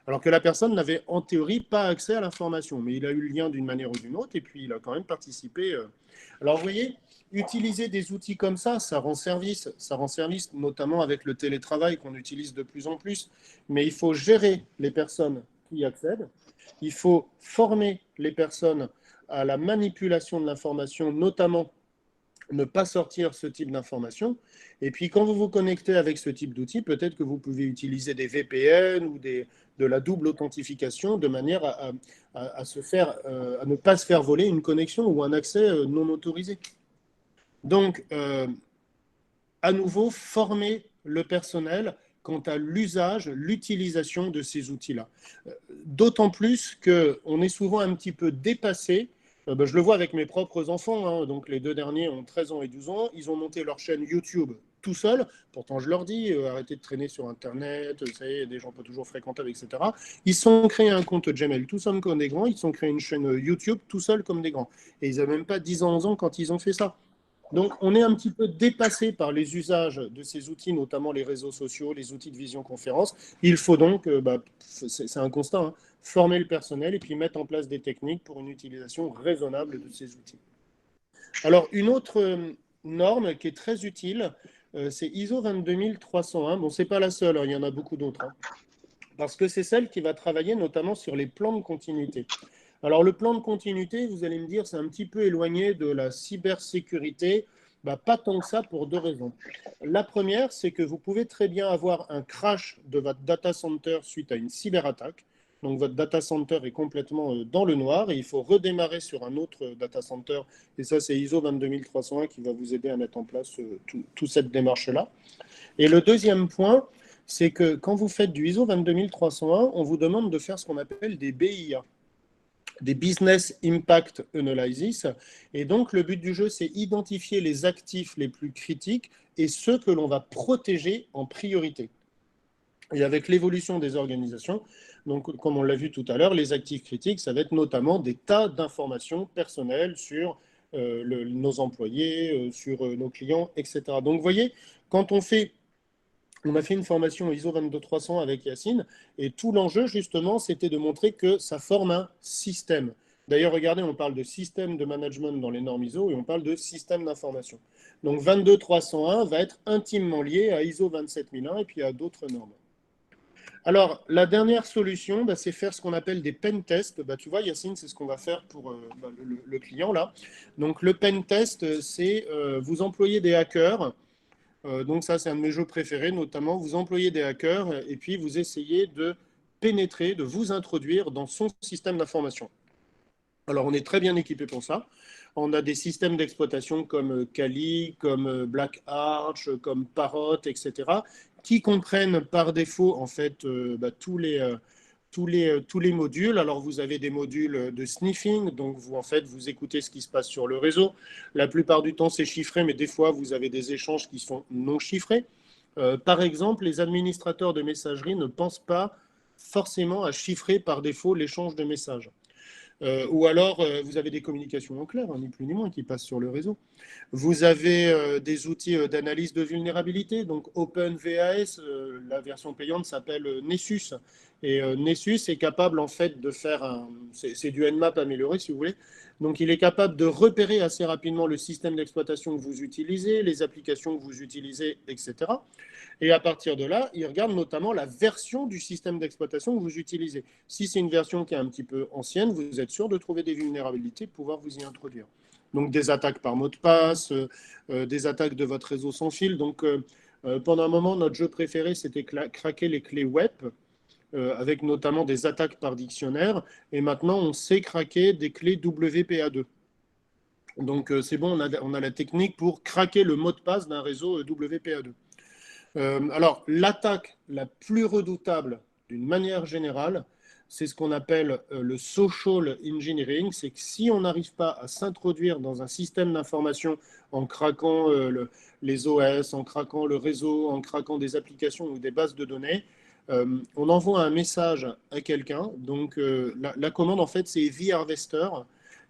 Alors que la personne n'avait en théorie pas accès à l'information, mais il a eu le lien d'une manière ou d'une autre, et puis il a quand même participé. Alors vous voyez, utiliser des outils comme ça rend service notamment avec le télétravail qu'on utilise de plus en plus, mais il faut gérer les personnes qui y accèdent. Il faut former les personnes à la manipulation de l'information, notamment ne pas sortir ce type d'information. Et puis, quand vous vous connectez avec ce type d'outils, peut-être que vous pouvez utiliser des VPN ou de la double authentification de manière à ne pas se faire voler une connexion ou un accès non autorisé. Donc, à nouveau, former le personnel quant à l'usage, l'utilisation de ces outils-là. D'autant plus qu'on est souvent un petit peu dépassé. Je le vois avec mes propres enfants, hein. Donc les deux derniers ont 13 ans et 12 ans, ils ont monté leur chaîne YouTube tout seuls. Pourtant, je leur dis, arrêtez de traîner sur Internet, vous savez, il y a des gens pas toujours fréquentables, etc. Ils se sont créés un compte Gmail tout seuls comme des grands, ils se sont créés une chaîne YouTube tout seuls comme des grands. Et ils n'avaient même pas 10 ans, 11 ans quand ils ont fait ça. Donc, on est un petit peu dépassé par les usages de ces outils, notamment les réseaux sociaux, les outils de visioconférence. Il faut donc, c'est un constat, hein, former le personnel et puis mettre en place des techniques pour une utilisation raisonnable de ces outils. Alors, une autre norme qui est très utile, c'est ISO 22301. Bon, ce n'est pas la seule, hein, il y en a beaucoup d'autres, hein, parce que c'est celle qui va travailler notamment sur les plans de continuité. Alors, le plan de continuité, vous allez me dire, c'est un petit peu éloigné de la cybersécurité. Pas tant que ça pour deux raisons. La première, c'est que vous pouvez très bien avoir un crash de votre data center suite à une cyberattaque. Donc, votre data center est complètement dans le noir et il faut redémarrer sur un autre data center. Et ça, c'est ISO 22301 qui va vous aider à mettre en place toute cette démarche-là. Et le deuxième point, c'est que quand vous faites du ISO 22301, on vous demande de faire ce qu'on appelle des BIA. des business impact analysis. Et donc, le but du jeu, c'est identifier les actifs les plus critiques et ceux que l'on va protéger en priorité. Et avec l'évolution des organisations, donc, comme on l'a vu tout à l'heure, les actifs critiques, ça va être notamment des tas d'informations personnelles sur nos employés, sur nos clients, etc. Donc, vous voyez, quand on a fait une formation ISO 22300 avec Yacine, et tout l'enjeu, justement, c'était de montrer que ça forme un système. D'ailleurs, regardez, on parle de système de management dans les normes ISO et on parle de système d'information. Donc, 22301 va être intimement lié à ISO 27001 et puis à d'autres normes. Alors, la dernière solution, bah, c'est faire ce qu'on appelle des pen tests. Bah, tu vois, Yacine, c'est ce qu'on va faire pour le client là. Donc, le pen test, c'est vous employez des hackers. Donc ça, c'est un de mes jeux préférés, notamment vous employez des hackers et puis vous essayez de pénétrer, de vous introduire dans son système d'information. Alors, on est très bien équipé pour ça. On a des systèmes d'exploitation comme Kali, comme Black Arch, comme Parrot, etc., qui comprennent par défaut en fait tous les modules. Alors, vous avez des modules de sniffing, donc vous en fait vous écoutez ce qui se passe sur le réseau. La plupart du temps, c'est chiffré, mais des fois, vous avez des échanges qui sont non chiffrés. Par exemple, les administrateurs de messagerie ne pensent pas forcément à chiffrer par défaut l'échange de messages. Ou alors, vous avez des communications en clair, hein, ni plus ni moins, qui passent sur le réseau. Vous avez des outils d'analyse de vulnérabilité. Donc, OpenVAS, la version payante s'appelle Nessus. Et Nessus est capable, en fait, de faire c'est du Nmap amélioré, si vous voulez. Donc, il est capable de repérer assez rapidement le système d'exploitation que vous utilisez, les applications que vous utilisez, etc. Et à partir de là, il regarde notamment la version du système d'exploitation que vous utilisez. Si c'est une version qui est un petit peu ancienne, vous êtes sûr de trouver des vulnérabilités, de pouvoir vous y introduire. Donc des attaques par mot de passe, des attaques de votre réseau sans fil. Donc pendant un moment, notre jeu préféré, c'était craquer les clés web, avec notamment des attaques par dictionnaire. Et maintenant, on sait craquer des clés WPA2. Donc c'est bon, on a la technique pour craquer le mot de passe d'un réseau WPA2. Alors, l'attaque la plus redoutable, d'une manière générale, c'est ce qu'on appelle le social engineering. C'est que si on n'arrive pas à s'introduire dans un système d'information en craquant les OS, en craquant le réseau, en craquant des applications ou des bases de données, on envoie un message à quelqu'un. Donc, la commande, en fait, c'est vHarvester.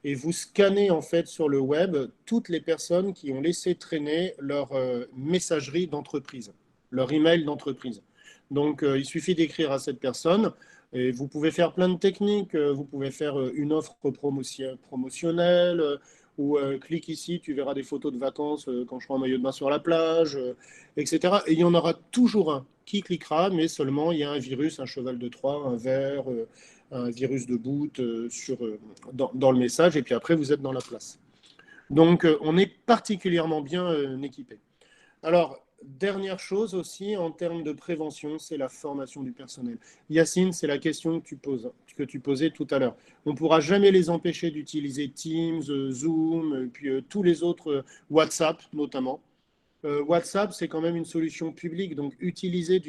Et vous scannez en fait sur le web toutes les personnes qui ont laissé traîner leur messagerie d'entreprise, leur email d'entreprise. Donc, il suffit d'écrire à cette personne et vous pouvez faire plein de techniques. Vous pouvez faire une offre promotionnelle ou clique ici, tu verras des photos de vacances quand je prends un maillot de bain sur la plage, etc. Et il y en aura toujours un qui cliquera, mais seulement il y a un virus, un cheval de Troie, un ver, un virus de boot dans le message, et puis après, vous êtes dans la place. Donc, on est particulièrement bien équipé. Alors, dernière chose aussi en termes de prévention, c'est la formation du personnel. Yacine, c'est la question que tu posais tout à l'heure. On ne pourra jamais les empêcher d'utiliser Teams, Zoom, puis tous les autres, WhatsApp notamment. WhatsApp, c'est quand même une solution publique, donc utiliser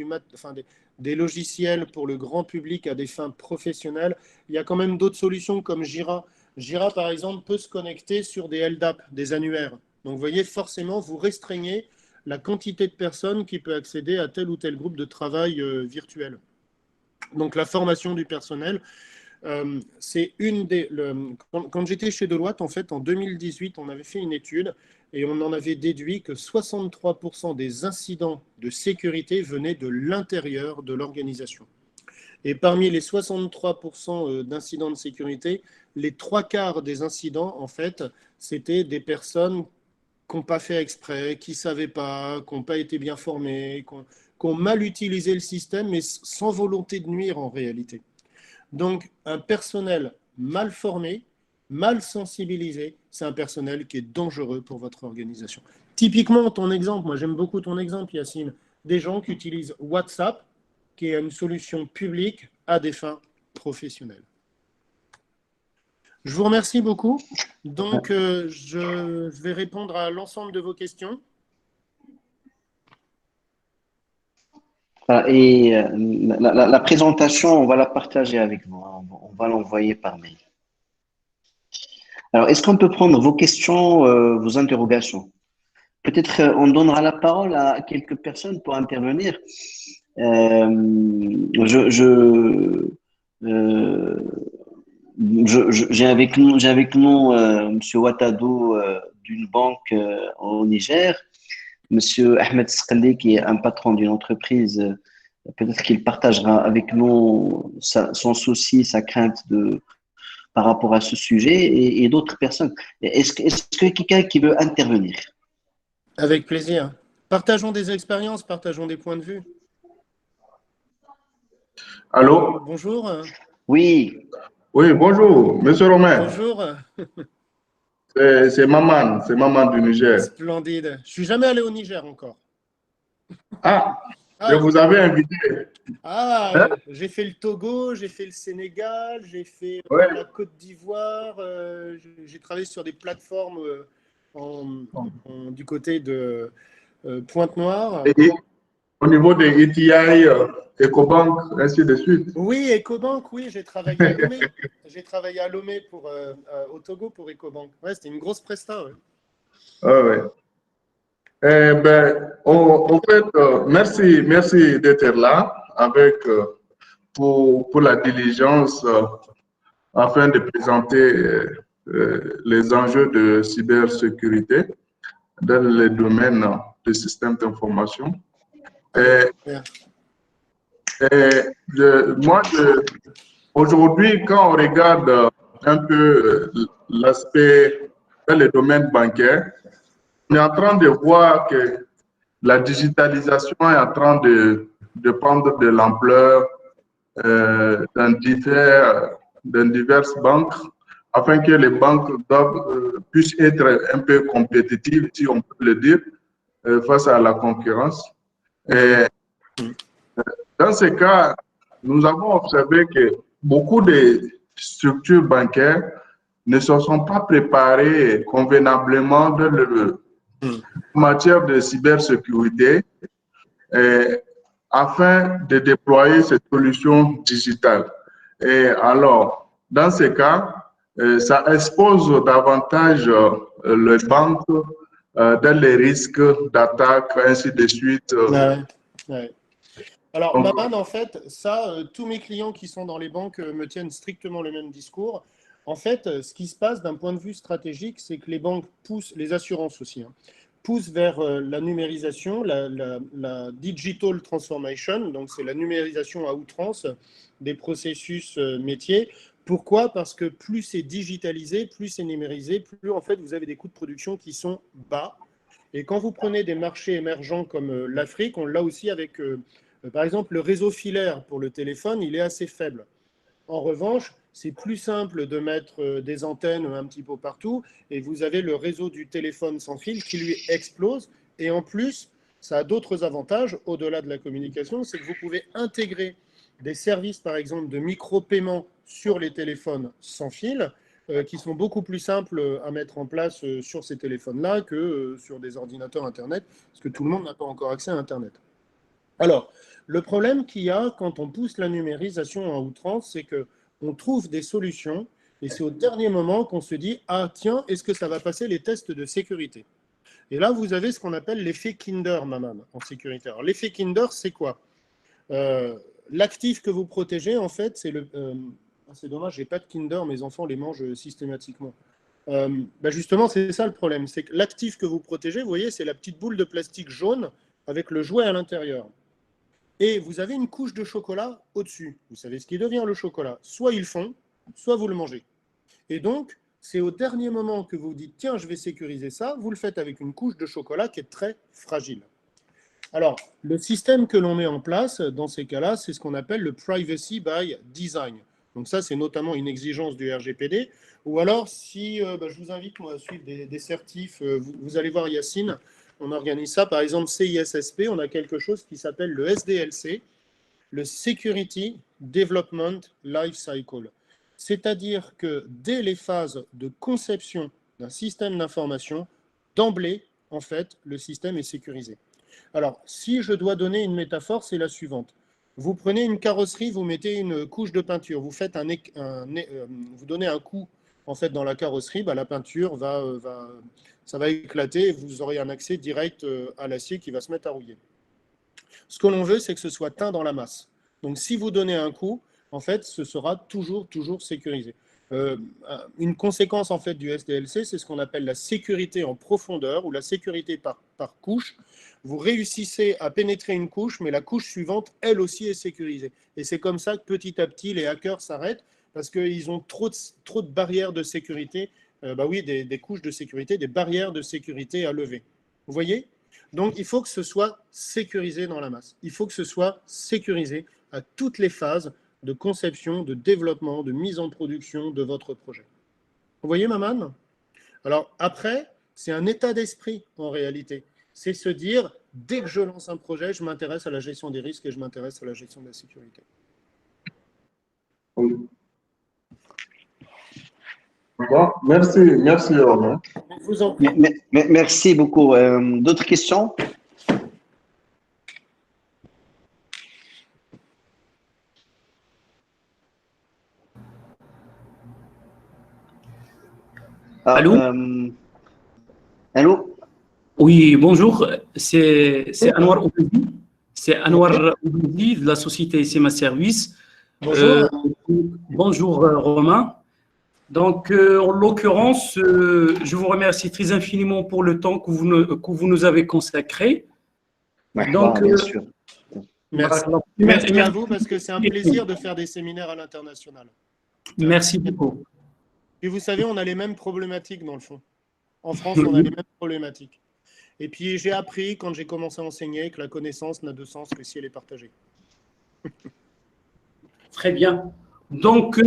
des logiciels pour le grand public à des fins professionnelles. Il y a quand même d'autres solutions comme Jira. Jira, par exemple, peut se connecter sur des LDAP, des annuaires. Donc, vous voyez, forcément, vous restreignez la quantité de personnes qui peut accéder à tel ou tel groupe de travail virtuel. Donc, la formation du personnel, c'est une des. Quand j'étais chez Deloitte, en fait, en 2018, on avait fait une étude et on en avait déduit que 63% des incidents de sécurité venaient de l'intérieur de l'organisation. Et parmi les 63% d'incidents de sécurité, les trois quarts des incidents, en fait, c'était des personnes qui n'ont pas fait exprès, qui ne savaient pas, qui n'ont pas été bien formées, qui ont mal utilisé le système, mais sans volonté de nuire en réalité. Donc, un personnel mal formé, mal sensibilisé, c'est un personnel qui est dangereux pour votre organisation. Typiquement, ton exemple, moi j'aime beaucoup ton exemple, Yacine, des gens qui utilisent WhatsApp, qui est une solution publique à des fins professionnelles. Je vous remercie beaucoup. Donc, je vais répondre à l'ensemble de vos questions. Voilà, et la présentation, on va la partager avec vous, hein. On va l'envoyer par mail. Alors, est-ce qu'on peut prendre vos questions, vos interrogations? Peut-être on donnera la parole à quelques personnes pour intervenir. Je, je, euh, j'ai avec nous Monsieur Ouattadou d'une banque au Niger, Monsieur Ahmed Skali qui est un patron d'une entreprise. Peut-être qu'il partagera avec nous son souci, sa crainte par rapport à ce sujet et d'autres personnes. Est-ce que quelqu'un qui veut intervenir? Avec plaisir. Partageons des expériences, partageons des points de vue. Allô? Bonjour. Oui, Oui, bonjour, Monsieur Romain. Bonjour. C'est Maman du Niger. Splendide. Je suis jamais allé au Niger encore. Ah, je Ah, vous avais invité. Hein? j'ai fait le Togo, j'ai fait le Sénégal, j'ai fait Ouais. la Côte d'Ivoire, j'ai travaillé sur des plateformes du côté de Pointe-Noire. Et au niveau des ETI, EcoBank, ainsi de suite. Oui, EcoBank, oui, j'ai travaillé à Lomé. J'ai travaillé à Lomé au Togo pour EcoBank. Ouais, c'était une grosse presta. Ouais. Ah, ouais. Eh ben, en fait, merci d'être là avec, pour la diligence afin de présenter les enjeux de cybersécurité dans les domaines des systèmes d'information. Yeah. Aujourd'hui, quand on regarde un peu l'aspect dans le domaine bancaire, on est en train de voir que la digitalisation est en train de prendre de l'ampleur dans diverses banques, afin que les banques puissent être un peu compétitives, si on peut le dire, face à la concurrence. Et dans ce cas, nous avons observé que beaucoup de structures bancaires ne se sont pas préparées convenablement en matière de cybersécurité afin de déployer ces solutions digitales. Et alors, dans ce cas, ça expose davantage les banques dans les risques d'attaque, ainsi de suite. Ouais. Alors, Maman, en fait, tous mes clients qui sont dans les banques me tiennent strictement le même discours. En fait, ce qui se passe d'un point de vue stratégique, c'est que les banques poussent, les assurances aussi, poussent vers la numérisation, la digital transformation, donc c'est la numérisation à outrance des processus métiers. Pourquoi? Parce que plus c'est digitalisé, plus c'est numérisé, plus en fait vous avez des coûts de production qui sont bas. Et quand vous prenez des marchés émergents comme l'Afrique, on l'a aussi avec, par exemple, le réseau filaire pour le téléphone, il est assez faible. En revanche, c'est plus simple de mettre des antennes un petit peu partout et vous avez le réseau du téléphone sans fil qui lui explose. Et en plus, ça a d'autres avantages au-delà de la communication, c'est que vous pouvez intégrer des services, par exemple, de micro-paiement sur les téléphones sans fil qui sont beaucoup plus simples à mettre en place sur ces téléphones-là que sur des ordinateurs Internet, parce que tout le monde n'a pas encore accès à Internet. Alors, le problème qu'il y a quand on pousse la numérisation à outrance, c'est qu'on trouve des solutions et c'est au dernier moment qu'on se dit « Ah tiens, est-ce que ça va passer les tests de sécurité ?» Et là, vous avez ce qu'on appelle l'effet Kinder, Maman, en sécurité. Alors, l'effet Kinder, c'est quoi? L'actif que vous protégez, en fait, c'est le... c'est dommage, j'ai pas de Kinder, mes enfants les mangent systématiquement. Justement, c'est ça le problème. C'est que l'actif que vous protégez, vous voyez, c'est la petite boule de plastique jaune avec le jouet à l'intérieur. Et vous avez une couche de chocolat au-dessus. Vous savez ce qui devient le chocolat. Soit ils fond, soit vous le mangez. Et donc, c'est au dernier moment que vous dites, tiens, je vais sécuriser ça. Vous le faites avec une couche de chocolat qui est très fragile. Alors, le système que l'on met en place dans ces cas-là, c'est ce qu'on appelle le privacy by design. Donc ça, c'est notamment une exigence du RGPD. Ou alors, si je vous invite moi, à suivre des certifs, vous allez voir Yacine, on organise ça. Par exemple, CISSP, on a quelque chose qui s'appelle le SDLC, le Security Development Life Cycle. C'est-à-dire que dès les phases de conception d'un système d'information, d'emblée, en fait, le système est sécurisé. Alors, si je dois donner une métaphore, c'est la suivante. Vous prenez une carrosserie, vous mettez une couche de peinture, vous donnez un coup en fait, dans la carrosserie, la peinture ça va éclater et vous aurez un accès direct à l'acier qui va se mettre à rouiller. Ce que l'on veut, c'est que ce soit teint dans la masse. Donc, si vous donnez un coup, en fait, ce sera toujours sécurisé. Une conséquence en fait du SDLC, c'est ce qu'on appelle la sécurité en profondeur ou la sécurité par couche. Vous réussissez à pénétrer une couche, mais la couche suivante, elle aussi, est sécurisée. Et c'est comme ça que petit à petit, les hackers s'arrêtent parce qu'ils ont trop de barrières de sécurité, des couches de sécurité, des barrières de sécurité à lever. Vous voyez ? Donc, il faut que ce soit sécurisé dans la masse. Il faut que ce soit sécurisé à toutes les phases de conception, de développement, de mise en production de votre projet. Vous voyez, Maman ? Alors, après, c'est un état d'esprit, en réalité. C'est se dire, dès que je lance un projet, je m'intéresse à la gestion des risques et je m'intéresse à la gestion de la sécurité. Oui. Bon, merci Romain. Vous en prie. Merci beaucoup. D'autres questions? Allô? Allô? Oui, bonjour. C'est Anwar Oubedi. C'est Anwar Oubedi de la société SMA Service. Bonjour. Bonjour Romain. Donc, en l'occurrence, je vous remercie très infiniment pour le temps que vous nous avez consacré. Donc, bien sûr. Merci à vous parce que c'est un plaisir de faire des séminaires à l'international. Merci beaucoup. Et vous savez, on a les mêmes problématiques dans le fond. En France, on a les mêmes problématiques. Et puis, j'ai appris, quand j'ai commencé à enseigner, que la connaissance n'a de sens que si elle est partagée. Très bien. Donc,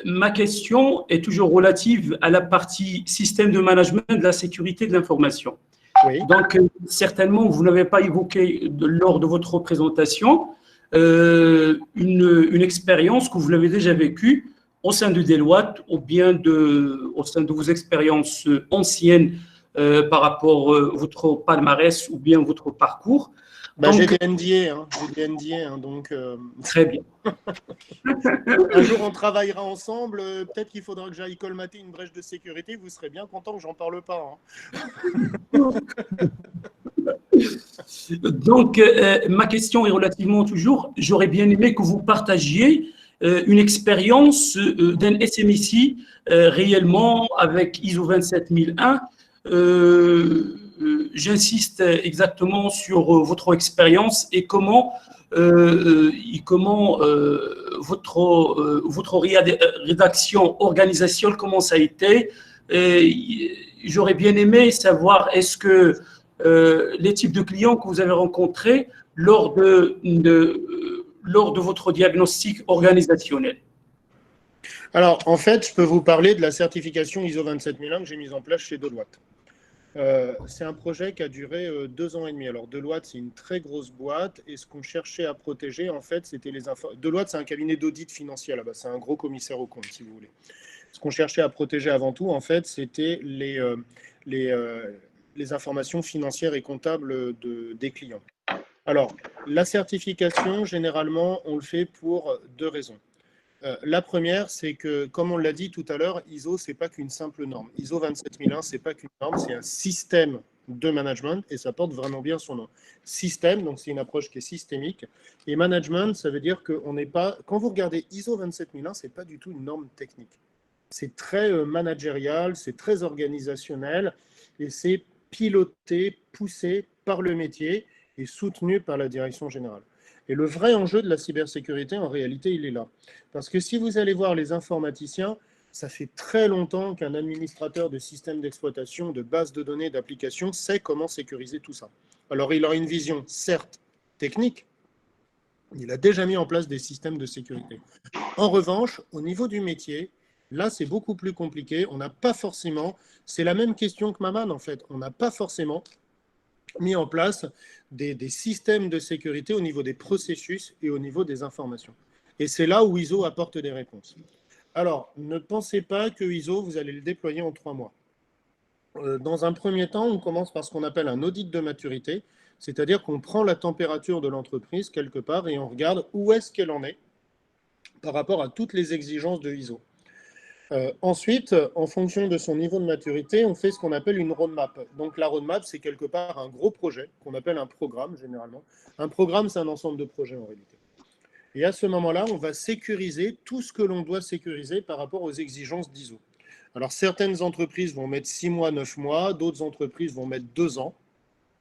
ma question est toujours relative à la partie système de management de la sécurité de l'information. Oui. Donc, certainement, vous n'avez pas évoqué lors de votre présentation une expérience que vous l'avez déjà vécue au sein de Deloitte ou bien au sein de vos expériences anciennes par rapport à votre palmarès ou bien votre parcours. J'ai des NDA, donc… Très bien. Un jour, on travaillera ensemble. Peut-être qu'il faudra que j'aille colmater une brèche de sécurité. Vous serez bien content que j'en parle pas. Donc, ma question est relativement toujours, j'aurais bien aimé que vous partagiez une expérience d'un SMIC réellement avec ISO 27001. J'insiste exactement sur votre expérience et comment votre rédaction organisationnelle, comment ça a été. J'aurais bien aimé savoir est-ce que les types de clients que vous avez rencontrés lors de votre diagnostic organisationnel. Alors, en fait, je peux vous parler de la certification ISO 27001 que j'ai mise en place chez Deloitte. C'est un projet qui a duré 2 ans et demi. Alors, Deloitte, c'est une très grosse boîte et ce qu'on cherchait à protéger, en fait, c'était les informations. Deloitte, c'est un cabinet d'audit financier là-bas. C'est un gros commissaire aux comptes, si vous voulez. Ce qu'on cherchait à protéger avant tout, en fait, c'était les informations financières et comptables des clients. Alors, la certification, généralement, on le fait pour 2 raisons. La première, c'est que, comme on l'a dit tout à l'heure, ISO, ce n'est pas qu'une simple norme. ISO 27001, ce n'est pas qu'une norme, c'est un système de management et ça porte vraiment bien son nom. Système, donc c'est une approche qui est systémique. Et management, ça veut dire qu'on n'est pas… Quand vous regardez ISO 27001, ce n'est pas du tout une norme technique. C'est très managérial, c'est très organisationnel et c'est piloté, poussé par le métier et soutenu par la direction générale. Et le vrai enjeu de la cybersécurité, en réalité, il est là. Parce que si vous allez voir les informaticiens, ça fait très longtemps qu'un administrateur de système d'exploitation, de base de données, d'applications, sait comment sécuriser tout ça. Alors, il a une vision, certes, technique. Il a déjà mis en place des systèmes de sécurité. En revanche, au niveau du métier, là, c'est beaucoup plus compliqué. On n'a pas forcément… C'est la même question que Maman, en fait. On n'a pas forcément mis en place des systèmes de sécurité au niveau des processus et au niveau des informations. Et c'est là où ISO apporte des réponses. Alors, ne pensez pas que ISO, vous allez le déployer en 3 mois. Dans un premier temps, on commence par ce qu'on appelle un audit de maturité, c'est-à-dire qu'on prend la température de l'entreprise quelque part et on regarde où est-ce qu'elle en est par rapport à toutes les exigences de ISO. Ensuite, en fonction de son niveau de maturité, on fait ce qu'on appelle une roadmap. Donc la roadmap, c'est quelque part un gros projet qu'on appelle un programme généralement. Un programme, c'est un ensemble de projets en réalité. Et à ce moment-là, on va sécuriser tout ce que l'on doit sécuriser par rapport aux exigences d'ISO. Alors certaines entreprises vont mettre 6 mois, 9 mois, d'autres entreprises vont mettre 2 ans.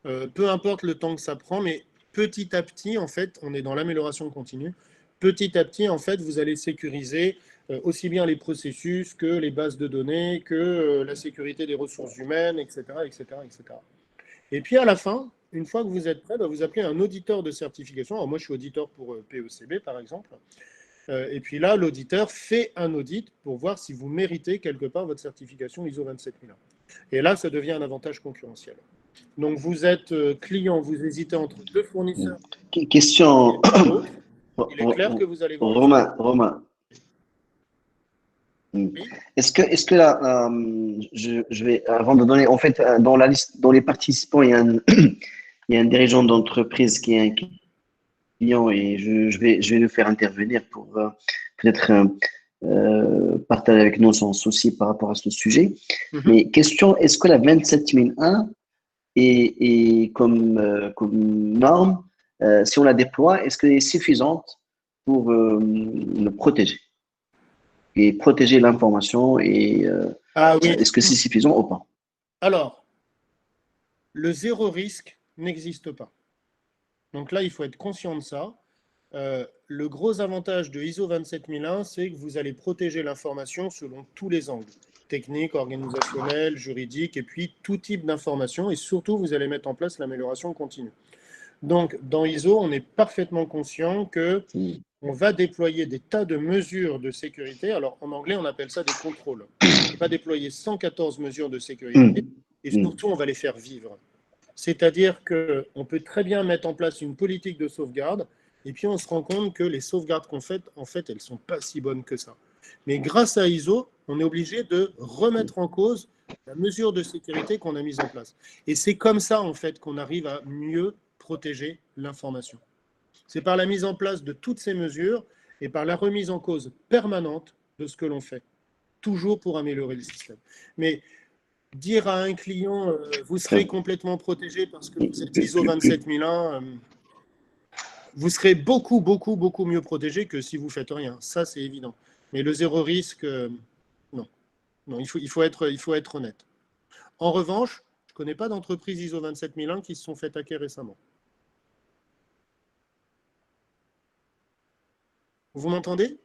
Peu importe le temps que ça prend, mais petit à petit, en fait, on est dans l'amélioration continue. Petit à petit, en fait, vous allez sécuriser aussi bien les processus que les bases de données, que la sécurité des ressources humaines, etc., etc., etc. Et puis à la fin, une fois que vous êtes prêt, vous appelez un auditeur de certification. Alors moi, je suis auditeur pour PECB, par exemple. Et puis là, l'auditeur fait un audit pour voir si vous méritez quelque part votre certification ISO 27001. Et là, ça devient un avantage concurrentiel. Donc, vous êtes client, vous hésitez entre deux fournisseurs. Question. Il est clair que vous allez voir. Romain. Oui. Est-ce que là, je vais, avant de donner, en fait, dans la liste, dans les participants, il y a un dirigeant d'entreprise qui est un client et je vais le faire intervenir pour peut-être partager avec nous son souci par rapport à ce sujet. Mais question, est-ce que la 27001 est comme norme, si on la déploie, est-ce qu'elle est suffisante pour le protéger et protéger l'information et oui. est-ce que c'est suffisant ou pas? Alors, le zéro risque n'existe pas. Donc là, il faut être conscient de ça. Le gros avantage de ISO 27001, c'est que vous allez protéger l'information selon tous les angles, technique, organisationnel, juridique, et puis tout type d'information. Et surtout, vous allez mettre en place l'amélioration continue. Donc, dans ISO, on est parfaitement conscient qu'on va déployer des tas de mesures de sécurité. Alors, en anglais, on appelle ça des contrôles. On va déployer 114 mesures de sécurité et surtout, on va les faire vivre. C'est-à-dire qu'on peut très bien mettre en place une politique de sauvegarde et puis on se rend compte que les sauvegardes qu'on fait, en fait, elles ne sont pas si bonnes que ça. Mais grâce à ISO, on est obligé de remettre en cause la mesure de sécurité qu'on a mise en place. Et c'est comme ça, en fait, qu'on arrive à mieux protéger l'information. C'est par la mise en place de toutes ces mesures et par la remise en cause permanente de ce que l'on fait, toujours pour améliorer le système. Mais dire à un client, vous serez complètement protégé parce que vous êtes ISO 27001, vous serez beaucoup, beaucoup, beaucoup mieux protégé que si vous ne faites rien. Ça, c'est évident. Mais le zéro risque, non. Non, il faut être honnête. En revanche, je ne connais pas d'entreprise ISO 27001 qui se sont fait hacker récemment. Vous m'entendez?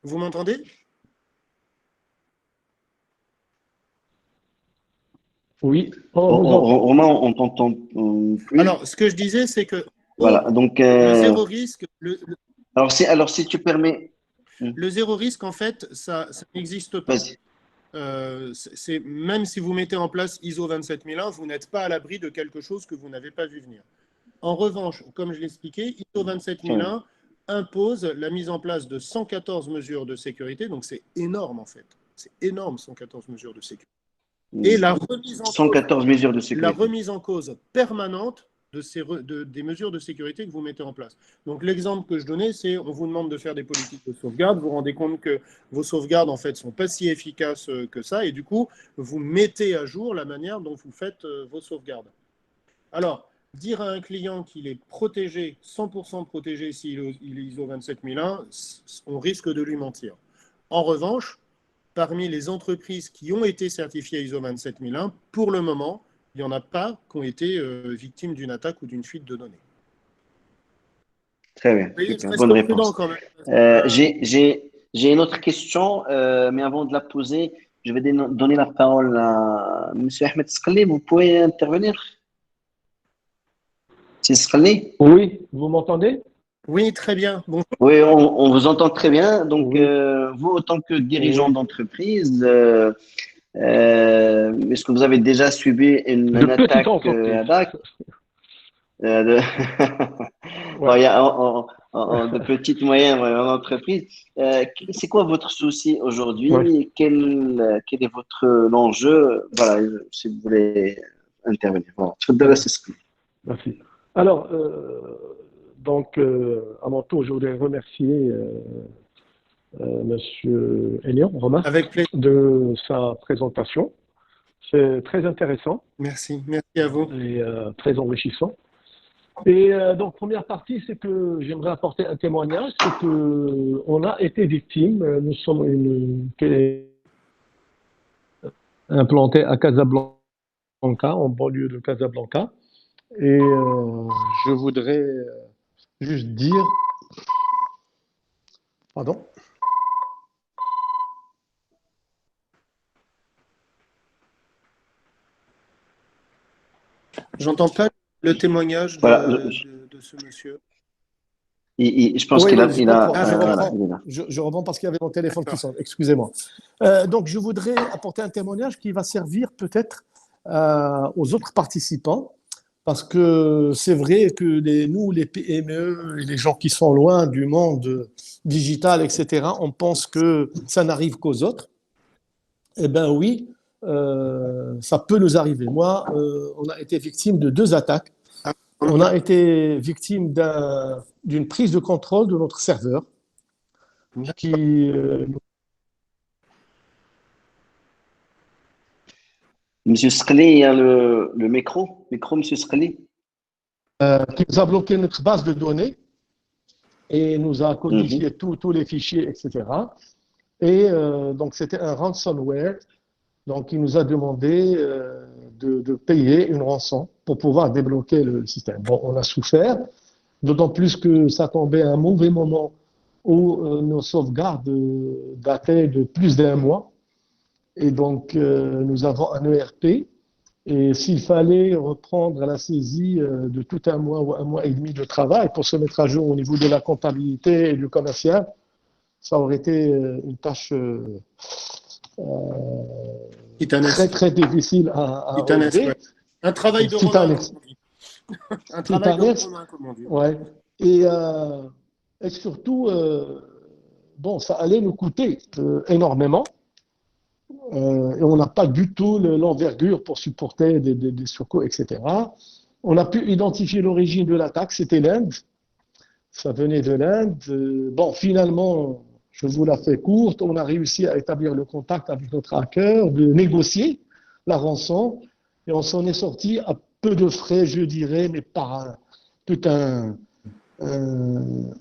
Vous m'entendez? Oui. Romain, on t'entend plus. Alors, ce que je disais, c'est que voilà, donc, le zéro risque. Alors, si tu permets. Le zéro risque, en fait, ça n'existe pas. Même si vous mettez en place ISO 27001, vous n'êtes pas à l'abri de quelque chose que vous n'avez pas vu venir. En revanche, comme je l'expliquais, ISO 27001 impose la mise en place de 114 mesures de sécurité, donc c'est énorme en fait. C'est énorme, 114 mesures de sécurité. Et la remise en 114 mesures de sécurité. La remise en cause permanente des mesures de sécurité que vous mettez en place. Donc l'exemple que je donnais, c'est on vous demande de faire des politiques de sauvegarde, vous vous rendez compte que vos sauvegardes en fait sont pas si efficaces que ça, et du coup vous mettez à jour la manière dont vous faites vos sauvegardes. Alors, dire à un client qu'il est protégé, 100% protégé s'il est ISO 27001, on risque de lui mentir. En revanche, parmi les entreprises qui ont été certifiées ISO 27001, pour le moment, il n'y en a pas qui ont été victimes d'une attaque ou d'une fuite de données. Très bien, bonne réponse. J'ai une autre question, mais avant de la poser, je vais donner la parole à M. Ahmed Sqali. Vous pouvez intervenir? C'est Sqali? Oui, vous m'entendez? Oui, très bien. Bonjour. Oui, on vous entend très bien. Donc, vous, en tant que dirigeant d'entreprise, est-ce que vous avez déjà subi une attaque il y a de petites moyennes entreprises. C'est quoi votre souci aujourd'hui? Quel est votre enjeu? Voilà, si vous voulez intervenir. Voilà. Merci. Alors, donc, à mon tour, je voudrais remercier Monsieur Elian, Romain, Avec plaisir. de sa présentation. C'est très intéressant Merci à vous. et très enrichissant. Et donc, première partie, c'est que j'aimerais apporter un témoignage, c'est que on a été victime. Nous sommes une télé implantée à Casablanca, en banlieue de Casablanca. Et je voudrais juste dire, pardon. J'entends pas le témoignage Voilà, de ce monsieur. je pense Oui, qu'il a, oui, je il a, comprends. Je voilà, reprends. il est là. Je reprends parce qu'il y avait mon téléphone qui sonne. Excusez-moi. Donc, je voudrais apporter un témoignage qui va servir peut-être aux autres participants. Parce que c'est vrai que nous, les PME et les gens qui sont loin du monde digital, etc., on pense que ça n'arrive qu'aux autres. Eh bien oui, ça peut nous arriver. Moi, on a été victime de 2 attaques. On a été victime d'une prise de contrôle de notre serveur qui Monsieur Skhli, il y a le micro, Monsieur Skhli. nous a bloqué notre base de données et nous a codifié tous les fichiers, etc. Et donc, c'était un ransomware. Donc, il nous a demandé de payer une rançon pour pouvoir débloquer le système. Bon, on a souffert, d'autant plus que ça tombait à un mauvais moment où nos sauvegardes dataient de plus d'1 mois. Et donc, nous avons un ERP. Et s'il fallait reprendre la saisie de tout 1 mois ou 1 mois et demi de travail pour se mettre à jour au niveau de la comptabilité et du commercial, ça aurait été une tâche très, très difficile à relever. Ouais. Un travail de Romain, comme on dit. Un travail de Romain, comme on dit. Ouais. Et surtout, bon, ça allait nous coûter énormément. Et on n'a pas du tout l'envergure pour supporter des surcoûts, etc. On a pu identifier l'origine de l'attaque, c'était l'Inde. Ça venait de l'Inde. Bon, finalement, je vous la fais courte, on a réussi à établir le contact avec notre hacker, de négocier la rançon, et on s'en est sorti à peu de frais, je dirais, mais par tout un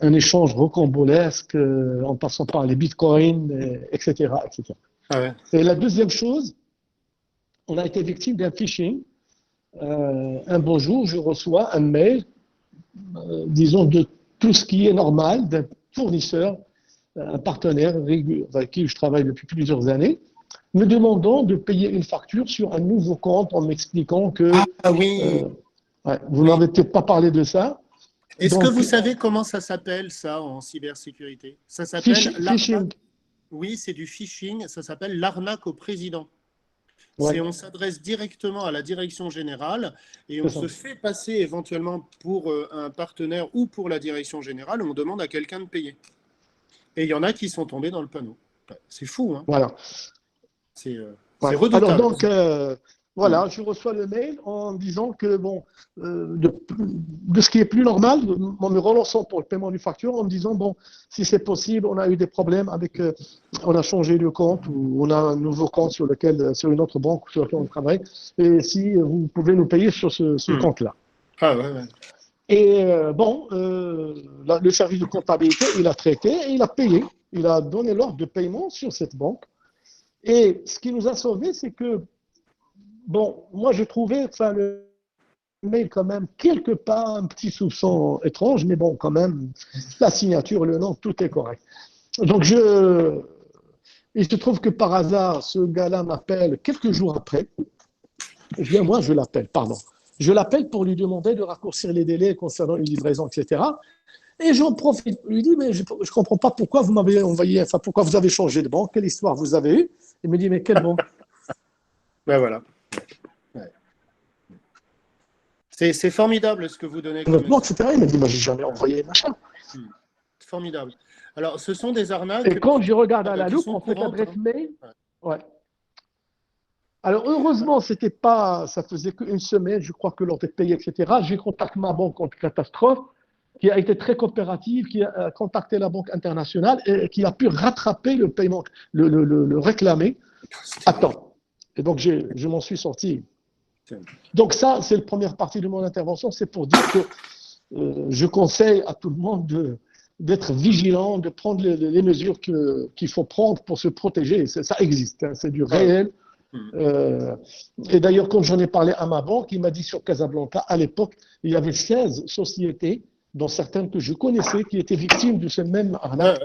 échange rocambolesque, en passant par les bitcoins, etc., etc. Ah ouais. Et la deuxième chose, on a été victime d'un phishing. Un beau jour, je reçois un mail, disons, de tout ce qui est normal, d'un fournisseur, un partenaire avec qui je travaille depuis plusieurs années, me demandant de payer une facture sur un nouveau compte en m'expliquant que... Ah oui. Vous n'avez peut-être pas parlé de ça. Est-ce que vous savez comment ça s'appelle, ça, en cybersécurité? Ça s'appelle phishing. Oui, c'est du phishing. Ça s'appelle l'arnaque au président. Ouais. On s'adresse directement à la direction générale et on se fait passer éventuellement pour un partenaire ou pour la direction générale et on demande à quelqu'un de payer. Et il y en a qui sont tombés dans le panneau. C'est fou, hein? Voilà. C'est redoutable. Alors donc, voilà, je reçois le mail en disant que, bon, de ce qui est plus normal, en me relançant pour le paiement du facture, en me disant, bon, si c'est possible, on a eu des problèmes avec, on a changé de compte ou on a un nouveau compte sur une autre banque sur laquelle on travaille, et si vous pouvez nous payer sur ce compte-là. Ah ouais. Et bon, le service de comptabilité, il a traité et il a payé. Il a donné l'ordre de paiement sur cette banque. Et ce qui nous a sauvés, c'est que, bon, moi je trouvais le mail quand même quelque part un petit soupçon étrange, mais bon, quand même, la signature, le nom, tout est correct. Donc il se trouve que par hasard, ce gars-là m'appelle quelques jours après. Eh bien, moi, je l'appelle, pardon. Je l'appelle pour lui demander de raccourcir les délais concernant une livraison, etc. Et j'en profite. Je lui dis, mais je ne comprends pas pourquoi vous m'avez envoyé, enfin, pourquoi vous avez changé de banque, quelle histoire vous avez eue. Il me dit, mais quelle banque? Ben voilà. Ouais. C'est formidable ce que vous donnez. Notre banque, etc. Il m'a dit, moi, j'ai jamais envoyé machin. Formidable. Alors, ce sont des arnaques. Et quand je regarde à la loupe, en fait, l'adresse mail. Ouais. Alors, heureusement, c'était pas, ça faisait qu'une semaine, je crois que l'on était payé, etc. J'ai contacté ma banque en catastrophe. qui a été très coopérative, qui a contacté la Banque internationale et qui a pu rattraper le paiement, le réclamer à temps. Et donc, je m'en suis sorti. Donc ça, c'est la première partie de mon intervention, c'est pour dire que je conseille à tout le monde d'être vigilant, de prendre les mesures qu'il faut prendre pour se protéger. Ça existe, hein, c'est du réel. Et d'ailleurs, quand j'en ai parlé à ma banque, il m'a dit sur Casablanca, à l'époque, il y avait 16 sociétés, dont certaines que je connaissais, qui étaient victimes de ce même arnaque.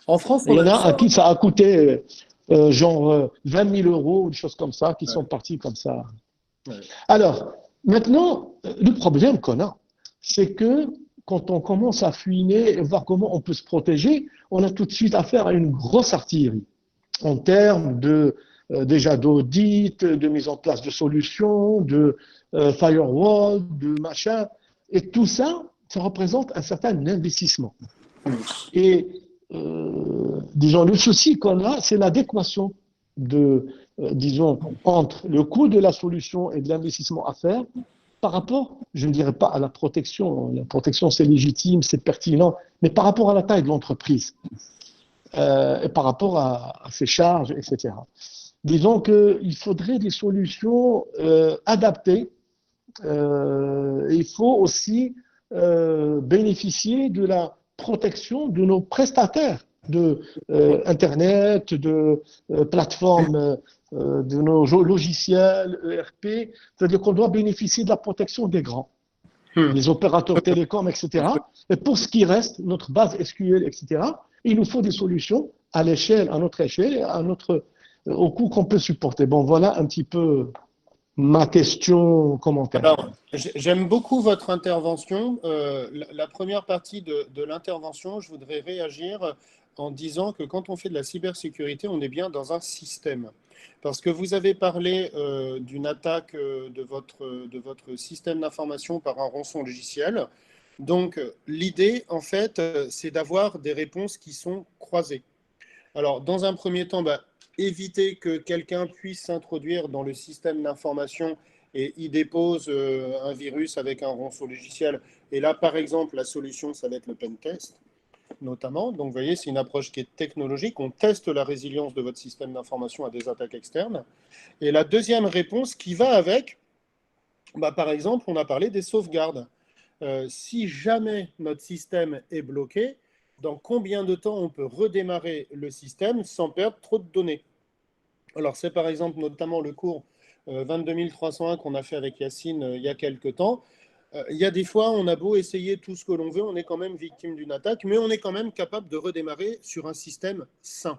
En France, il y en a à qui ça a coûté genre 20 000 euros, des choses comme ça, qui sont partis comme ça. Alors, maintenant, le problème qu'on a, c'est que quand on commence à fouiner et voir comment on peut se protéger, on a tout de suite affaire à une grosse artillerie en termes déjà d'audit, de mise en place de solutions, de firewall, de machin. Et tout ça, ça représente un certain investissement. Et disons, le souci qu'on a, c'est l'adéquation disons, entre le coût de la solution et de l'investissement à faire par rapport, je ne dirais pas à la protection. La protection, c'est légitime, c'est pertinent, mais par rapport à la taille de l'entreprise et par rapport à ses charges, etc. Disons qu'il faudrait des solutions adaptées. Il faut aussi bénéficier de la protection de nos prestataires de Internet, de plateformes, de nos logiciels, ERP. C'est-à-dire qu'on doit bénéficier de la protection des grands, les opérateurs télécoms, etc. Et pour ce qui reste, notre base SQL, etc., il nous faut des solutions à l'échelle, à notre échelle, au coût qu'on peut supporter. Bon, voilà un petit peu ma question, commentaire. Alors, j'aime beaucoup votre intervention. La première partie de l'intervention, je voudrais réagir en disant que quand on fait de la cybersécurité, on est bien dans un système. Parce que vous avez parlé d'une attaque de votre système d'information par un rançon logiciel. Donc, l'idée, en fait, c'est d'avoir des réponses qui sont croisées. Alors, dans un premier temps, éviter que quelqu'un puisse s'introduire dans le système d'information et y dépose un virus avec un rançon logiciel. Et là, par exemple, la solution, ça va être le pen test, notamment. Donc, vous voyez, c'est une approche qui est technologique. On teste la résilience de votre système d'information à des attaques externes. Et la deuxième réponse qui va avec, par exemple, on a parlé des sauvegardes. Si jamais notre système est bloqué, dans combien de temps on peut redémarrer le système sans perdre trop de données? Alors, c'est par exemple notamment le cours 22301 qu'on a fait avec Yacine il y a quelques temps. Il y a des fois, on a beau essayer tout ce que l'on veut, on est quand même victime d'une attaque, mais on est quand même capable de redémarrer sur un système sain.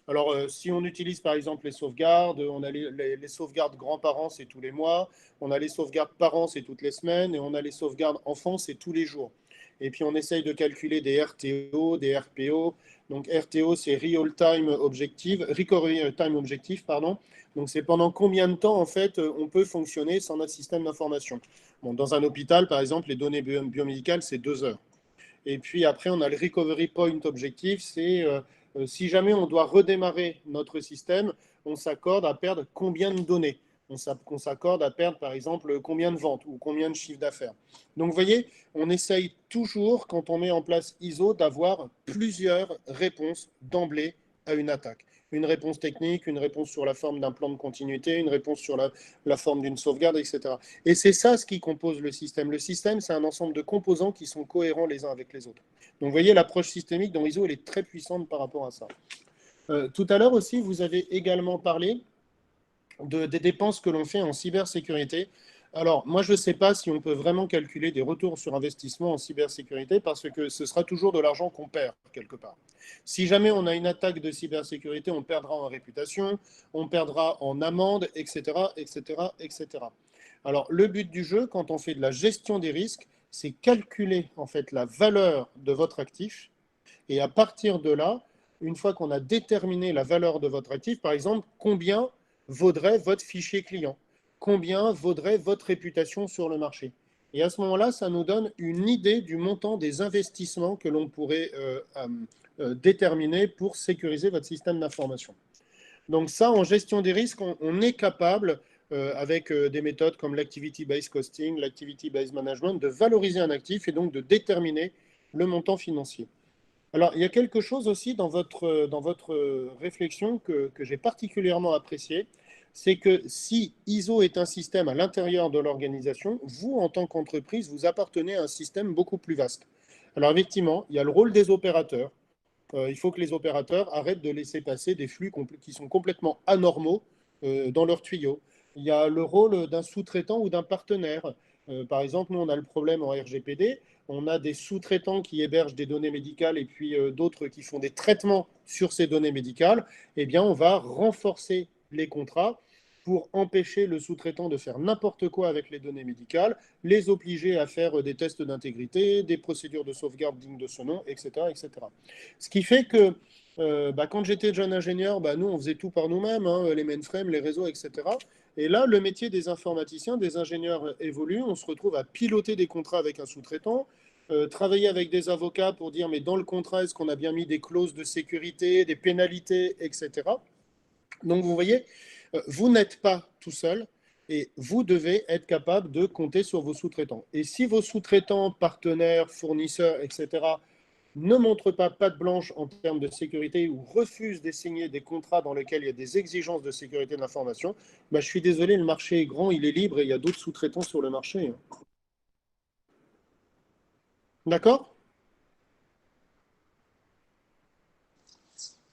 Alors, si on utilise par exemple les sauvegardes, on a les sauvegardes grands-parents, c'est tous les mois, on a les sauvegardes parents, c'est toutes les semaines, et on a les sauvegardes enfants, c'est tous les jours. Et puis, on essaye de calculer des RTO, des RPO. Donc, RTO, c'est Real Time Objective, Recovery Time Objective, pardon. Donc, c'est pendant combien de temps, en fait, on peut fonctionner sans notre système d'information. Bon, dans un hôpital, par exemple, les données biomédicales, c'est 2 heures. Et puis, après, on a le Recovery Point Objective, c'est si jamais on doit redémarrer notre système, on s'accorde à perdre combien de données? On s'accorde à perdre, par exemple, combien de ventes ou combien de chiffres d'affaires. Donc, vous voyez, on essaye toujours, quand on met en place ISO, d'avoir plusieurs réponses d'emblée à une attaque. Une réponse technique, une réponse sur la forme d'un plan de continuité, une réponse sur la forme d'une sauvegarde, etc. Et c'est ça ce qui compose le système. Le système, c'est un ensemble de composants qui sont cohérents les uns avec les autres. Donc, vous voyez, l'approche systémique dans ISO, elle est très puissante par rapport à ça. Tout à l'heure aussi, vous avez également parlé des dépenses que l'on fait en cybersécurité. Alors, moi, je ne sais pas si on peut vraiment calculer des retours sur investissement en cybersécurité parce que ce sera toujours de l'argent qu'on perd quelque part. Si jamais on a une attaque de cybersécurité, on perdra en réputation, on perdra en amende, etc., etc., etc. Alors, le but du jeu, quand on fait de la gestion des risques, c'est calculer en fait la valeur de votre actif et à partir de là, une fois qu'on a déterminé la valeur de votre actif, par exemple, combien vaudrait votre fichier client? Combien vaudrait votre réputation sur le marché? Et à ce moment-là, ça nous donne une idée du montant des investissements que l'on pourrait déterminer pour sécuriser votre système d'information. Donc ça, en gestion des risques, on est capable avec des méthodes comme l'activity-based costing, l'activity-based management, de valoriser un actif et donc de déterminer le montant financier. Alors, il y a quelque chose aussi dans votre réflexion que j'ai particulièrement apprécié, c'est que si ISO est un système à l'intérieur de l'organisation, vous, en tant qu'entreprise, vous appartenez à un système beaucoup plus vaste. Alors, effectivement, il y a le rôle des opérateurs. Il faut que les opérateurs arrêtent de laisser passer des flux qui sont complètement anormaux dans leurs tuyaux. Il y a le rôle d'un sous-traitant ou d'un partenaire. Par exemple, nous, on a le problème en RGPD. On a des sous-traitants qui hébergent des données médicales et puis d'autres qui font des traitements sur ces données médicales. Eh bien, on va renforcer les contrats pour empêcher le sous-traitant de faire n'importe quoi avec les données médicales, les obliger à faire des tests d'intégrité, des procédures de sauvegarde dignes de ce nom, etc. etc. Ce qui fait que quand j'étais jeune ingénieur, nous, on faisait tout par nous-mêmes, hein, les mainframes, les réseaux, etc. Et là, le métier des informaticiens, des ingénieurs évolue. On se retrouve à piloter des contrats avec un sous-traitant, travailler avec des avocats pour dire, mais dans le contrat, est-ce qu'on a bien mis des clauses de sécurité, des pénalités, etc. Donc, vous voyez, vous n'êtes pas tout seul et vous devez être capable de compter sur vos sous-traitants. Et si vos sous-traitants, partenaires, fournisseurs, etc., ne montrent pas patte blanche en termes de sécurité ou refusent de signer des contrats dans lesquels il y a des exigences de sécurité de l'information, je suis désolé, le marché est grand, il est libre et il y a d'autres sous-traitants sur le marché. D'accord ?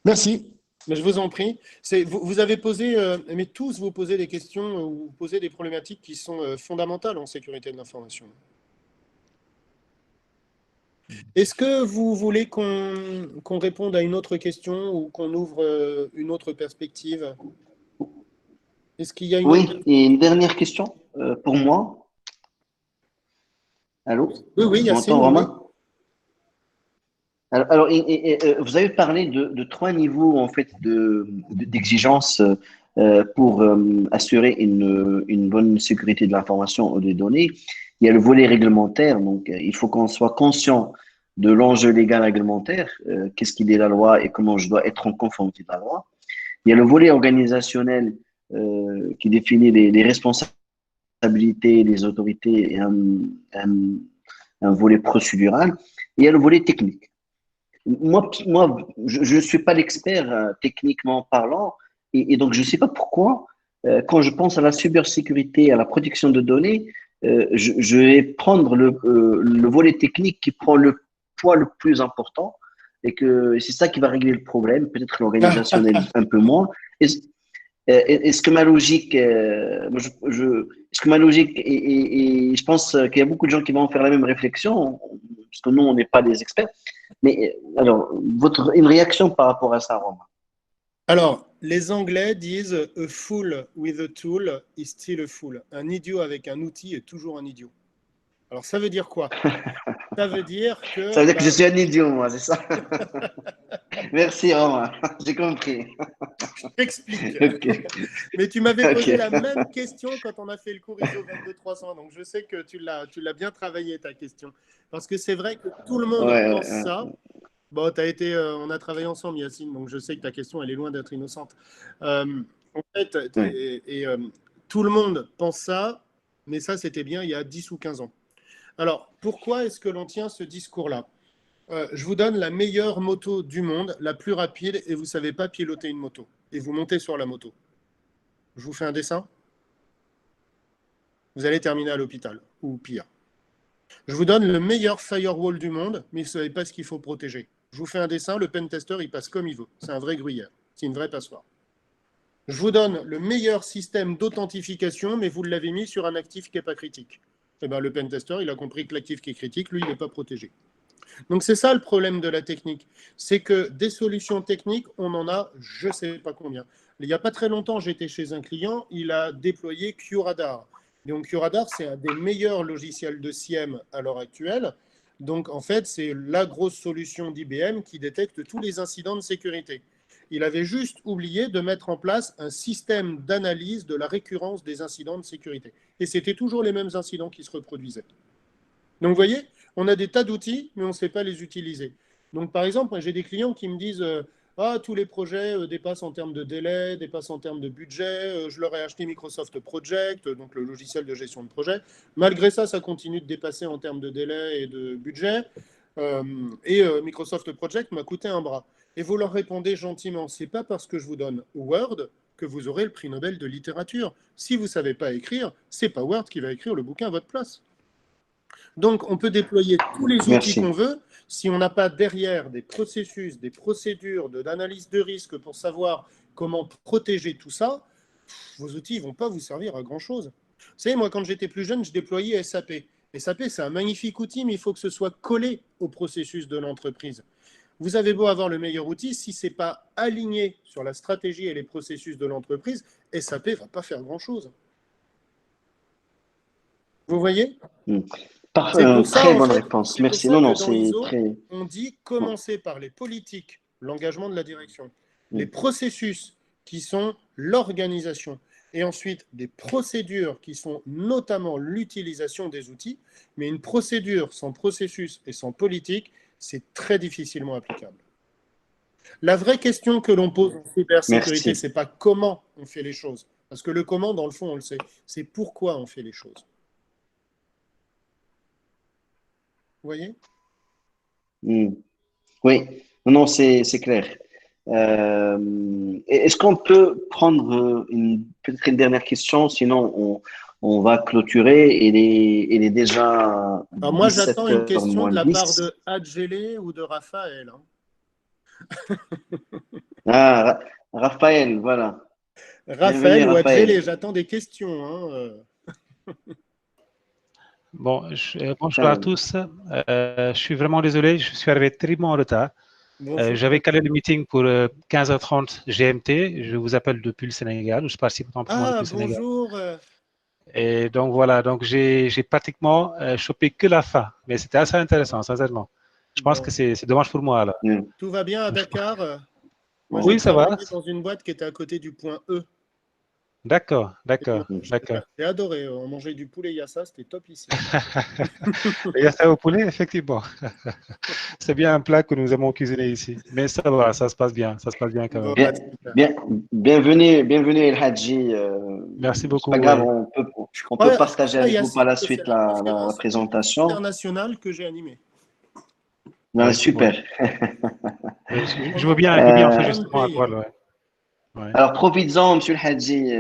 Merci. Mais je vous en prie. Vous avez posé, mais tous vous posez des questions ou vous posez des problématiques qui sont fondamentales en sécurité de l'information. Est-ce que vous voulez qu'on réponde à une autre question ou qu'on ouvre une autre perspective? Est-ce qu'il y a une Oui, autre... et une dernière question pour moi. Allô? Oui, Tu Yacine, m'entends, oui. Romain? Alors, vous avez parlé de trois niveaux en fait d'exigence pour assurer une bonne sécurité de l'information ou des données. Il y a le volet réglementaire, donc il faut qu'on soit conscient de l'enjeu légal réglementaire, qu'est-ce qu'il est la loi et comment je dois être en conformité de la loi. Il y a le volet organisationnel qui définit les responsabilités des autorités et un volet procédural. Et il y a le volet technique. Moi, je ne suis pas l'expert techniquement parlant, et donc je ne sais pas pourquoi, quand je pense à la cybersécurité, à la protection de données, je vais prendre le volet technique qui prend le poids le plus important, et que c'est ça qui va régler le problème, peut-être l'organisationnel un peu moins. Est-ce que ma logique, est-ce que ma logique, et je pense qu'il y a beaucoup de gens qui vont faire la même réflexion, parce que nous, on n'est pas des experts. Mais alors, une réaction par rapport à ça, Romain? Alors, les Anglais disent « A fool with a tool is still a fool ». Un idiot avec un outil est toujours un idiot. Alors, ça veut dire quoi? Ça veut dire que... Ça veut dire que je suis un idiot, moi, c'est ça? Merci, Romain. J'ai compris. Je t'explique. Okay. Mais tu m'avais posé la même question quand on a fait le cours ISO 22300. Donc, je sais que tu l'as bien travaillé, ta question. Parce que c'est vrai que tout le monde pense ça. Bon, on a travaillé ensemble, Yacine, donc je sais que ta question, elle est loin d'être innocente. En fait, tout le monde pense ça, mais ça, c'était bien il y a 10 ou 15 ans. Alors, pourquoi est-ce que l'on tient ce discours-là? Je vous donne la meilleure moto du monde, la plus rapide, et vous ne savez pas piloter une moto. Et vous montez sur la moto. Je vous fais un dessin. Vous allez terminer à l'hôpital, ou pire. Je vous donne le meilleur firewall du monde, mais vous ne savez pas ce qu'il faut protéger. Je vous fais un dessin, le pentester, il passe comme il veut. C'est un vrai gruyère. C'est une vraie passoire. Je vous donne le meilleur système d'authentification, mais vous l'avez mis sur un actif qui n'est pas critique. Eh bien, le pentester, il a compris que l'actif qui est critique, lui, il n'est pas protégé. Donc, c'est ça le problème de la technique. C'est que des solutions techniques, on en a je ne sais pas combien. Il n'y a pas très longtemps, j'étais chez un client, il a déployé QRadar. Donc, QRadar, c'est un des meilleurs logiciels de SIEM à l'heure actuelle. Donc, en fait, c'est la grosse solution d'IBM qui détecte tous les incidents de sécurité. Il avait juste oublié de mettre en place un système d'analyse de la récurrence des incidents de sécurité. Et c'était toujours les mêmes incidents qui se reproduisaient. Donc, vous voyez, on a des tas d'outils, mais on ne sait pas les utiliser. Donc, par exemple, j'ai des clients qui me disent Ah, tous les projets dépassent en termes de délai, dépassent en termes de budget. Je leur ai acheté Microsoft Project, donc le logiciel de gestion de projet. Malgré ça, ça continue de dépasser en termes de délai et de budget. Microsoft Project m'a coûté un bras. Et vous leur répondez gentiment, c'est pas parce que je vous donne Word que vous aurez le prix Nobel de littérature. Si vous ne savez pas écrire, c'est pas Word qui va écrire le bouquin à votre place. Donc, on peut déployer tous les outils qu'on veut. Si on n'a pas derrière des processus, des procédures d'analyse de risque pour savoir comment protéger tout ça, vos outils ne vont pas vous servir à grand-chose. Vous savez, moi, quand j'étais plus jeune, je déployais SAP. SAP, c'est un magnifique outil, mais il faut que ce soit collé au processus de l'entreprise. Vous avez beau avoir le meilleur outil, si ce n'est pas aligné sur la stratégie et les processus de l'entreprise, SAP ne va pas faire grand-chose. Vous voyez ? Très bonne réponse. Merci. Non, c'est très... On dit commencer par les politiques, l'engagement de la direction, les processus qui sont l'organisation, et ensuite des procédures qui sont notamment l'utilisation des outils. Mais une procédure sans processus et sans politique, c'est très difficilement applicable. La vraie question que l'on pose en cybersécurité, ce n'est pas comment on fait les choses. Parce que le comment, dans le fond, on le sait. C'est pourquoi on fait les choses. Vous voyez ? Oui, non, c'est clair. Est-ce qu'on peut prendre peut-être une dernière question, sinon on va clôturer. Il est déjà. Alors moi, j'attends une question de la part de Adjelé ou de Raphaël. Ah, Raphaël, voilà. Raphaël ou Adjelé, j'attends des questions. Bonjour à tous. Je suis vraiment désolé, je suis arrivé terriblement en retard. J'avais calé le meeting pour 15h30 GMT. Je vous appelle depuis le Sénégal. Je participe temporairement depuis le Sénégal. Bonjour. Et donc voilà, donc j'ai pratiquement chopé que la fin, mais c'était assez intéressant, sincèrement. Je pense que c'est dommage pour moi là. Tout va bien à Dakar? Moi, oui, ça va. Dans une boîte qui était à côté du point E. D'accord. J'ai adoré. On mangeait du poulet yassa, c'était top ici. Le yassa au poulet, effectivement. C'est bien un plat que nous aimons cuisiner ici. Mais ça va, ça se passe bien. Ça se passe bien quand même. Bienvenue El Hadji. Merci beaucoup. C'est pas grave, on peut partager avec vous par la suite la présentation. Internationale que j'ai animée. Ouais, super. Je veux bien enregistrer à quoi, ouais. Ouais. Alors, profites-en, M. El Hadji,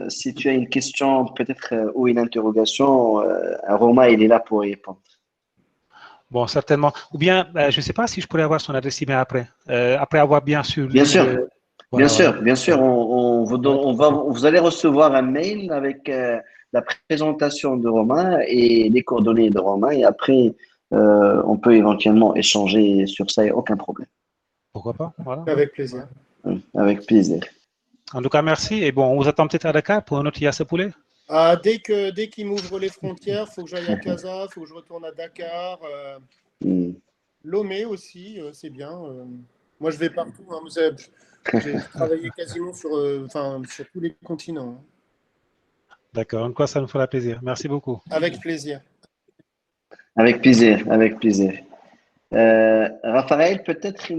si tu as une question peut-être ou une interrogation, Romain, il est là pour y répondre. Bon, certainement. Ou bien, je ne sais pas si je pourrais avoir son adresse email après avoir bien sûr. Bien sûr. Vous allez recevoir un mail avec la présentation de Romain et les coordonnées de Romain, et après, on peut éventuellement échanger sur ça, il n'y a aucun problème. Pourquoi pas, voilà. Avec plaisir. Avec plaisir. En tout cas, merci. Et bon, on vous attend peut-être à Dakar pour notre Yassa Poulet. Dès qu'il m'ouvre les frontières, il faut que j'aille à Casa, il faut que je retourne à Dakar. Lomé aussi, c'est bien. Moi, je vais partout. J'ai travaillé quasiment sur tous les continents. D'accord. En quoi ça nous fera plaisir. Merci beaucoup. Avec plaisir. Avec plaisir. Raphaël, peut-être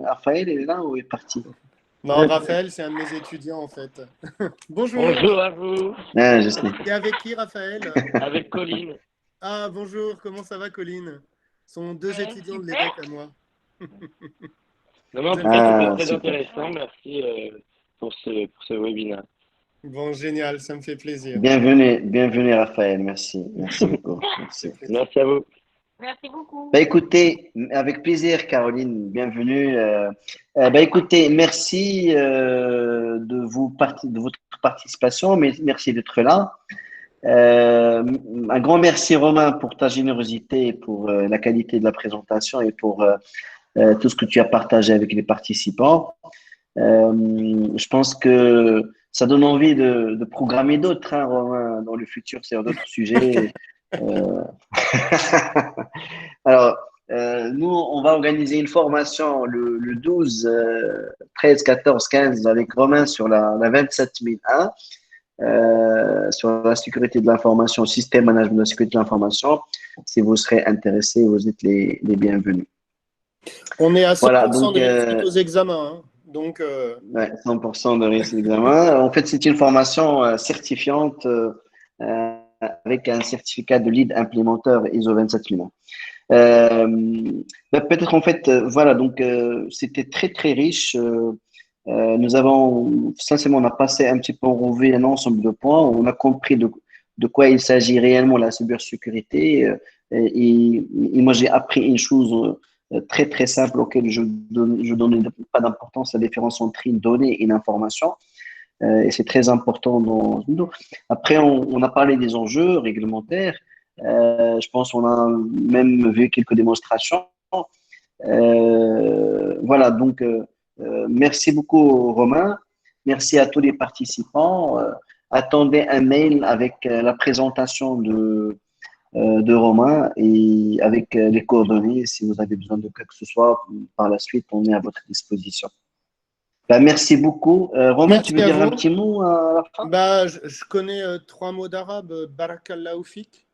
Raphaël est là ou est parti? Non, Raphaël, c'est un de mes étudiants en fait. Bonjour. Bonjour à vous. Ah, je sais. Et avec qui, Raphaël? Avec Colline. Ah, bonjour, comment ça va, Colline? Ce sont deux étudiants de l'EDEC à moi. Non, en tout cas, c'était très intéressant. Merci pour ce webinaire. Bon, génial, ça me fait plaisir. Bienvenue Raphaël, merci beaucoup. Merci à vous. Merci beaucoup. Écoutez, avec plaisir, Caroline, bienvenue. Écoutez, merci de votre participation, mais merci d'être là. Un grand merci, Romain, pour ta générosité, pour la qualité de la présentation et pour tout ce que tu as partagé avec les participants. Je pense que ça donne envie de programmer d'autres, hein, Romain, dans le futur, sur d'autres sujets. Alors, nous, on va organiser une formation le 12, 13, 14, 15 avec Romain sur la 27001 sur la sécurité de l'information, système management de la sécurité de l'information. Si vous serez intéressés, vous êtes les bienvenus. On est à 100% Voilà, donc, de réussite aux examens. Hein. Donc, ouais, 100% de réussite d'examen. En fait, c'est une formation certifiante avec un certificat de lead implémenteur ISO 27001. Peut-être en fait, voilà, donc c'était très très riche. Nous avons, sincèrement, on a passé un petit peu en revue un ensemble de points. On a compris de quoi il s'agit réellement la cybersécurité. Et moi, j'ai appris une chose très très simple auquel je donne pas d'importance, la différence entre une donnée et une information. Et c'est très important. Après, on a parlé des enjeux réglementaires. Je pense qu'on a même vu quelques démonstrations. Voilà, donc merci beaucoup Romain. Merci à tous les participants. Attendez un mail avec la présentation de Romain et avec les coordonnées. Si vous avez besoin de quoi que ce soit, par la suite, on est à votre disposition. Ben, merci beaucoup. Romain, merci tu veux à dire un vous. petit mot à la fin? Bah, je connais 3 mots d'arabe. Barakallahu fik.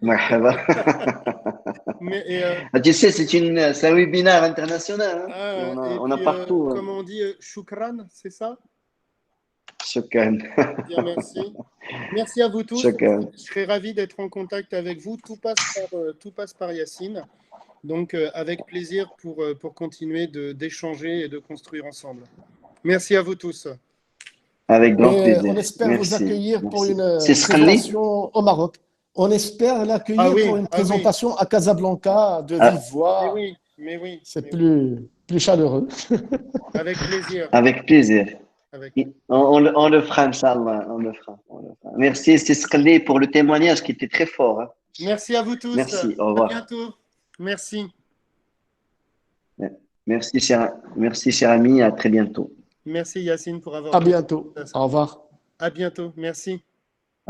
Marhaba. Mais, Tu sais, c'est un webinaire international. Hein? Et on a puis, partout. comment on dit, shukran, c'est ça? Chacun. Bien, merci. Merci à vous tous. Chacun. Je serais ravi d'être en contact avec vous. Tout passe par Yacine. Donc, avec plaisir pour continuer d'échanger et de construire ensemble. Merci à vous tous. Avec grand Et plaisir. on espère Merci. vous accueillir pour une C'est Srani? présentation au Maroc. On espère l'accueillir pour une présentation à Casablanca de vive voix. Mais oui. C'est plus chaleureux. Avec plaisir. Avec plaisir. On le fera, Inch'Allah. On le fera. Merci, c'est Srani pour le témoignage qui était très fort. Hein. Merci à vous tous. Merci, au revoir. À bientôt. Merci. Merci, cher ami. À très bientôt. Merci Yacine pour avoir. À bientôt. Au revoir. À bientôt. Merci.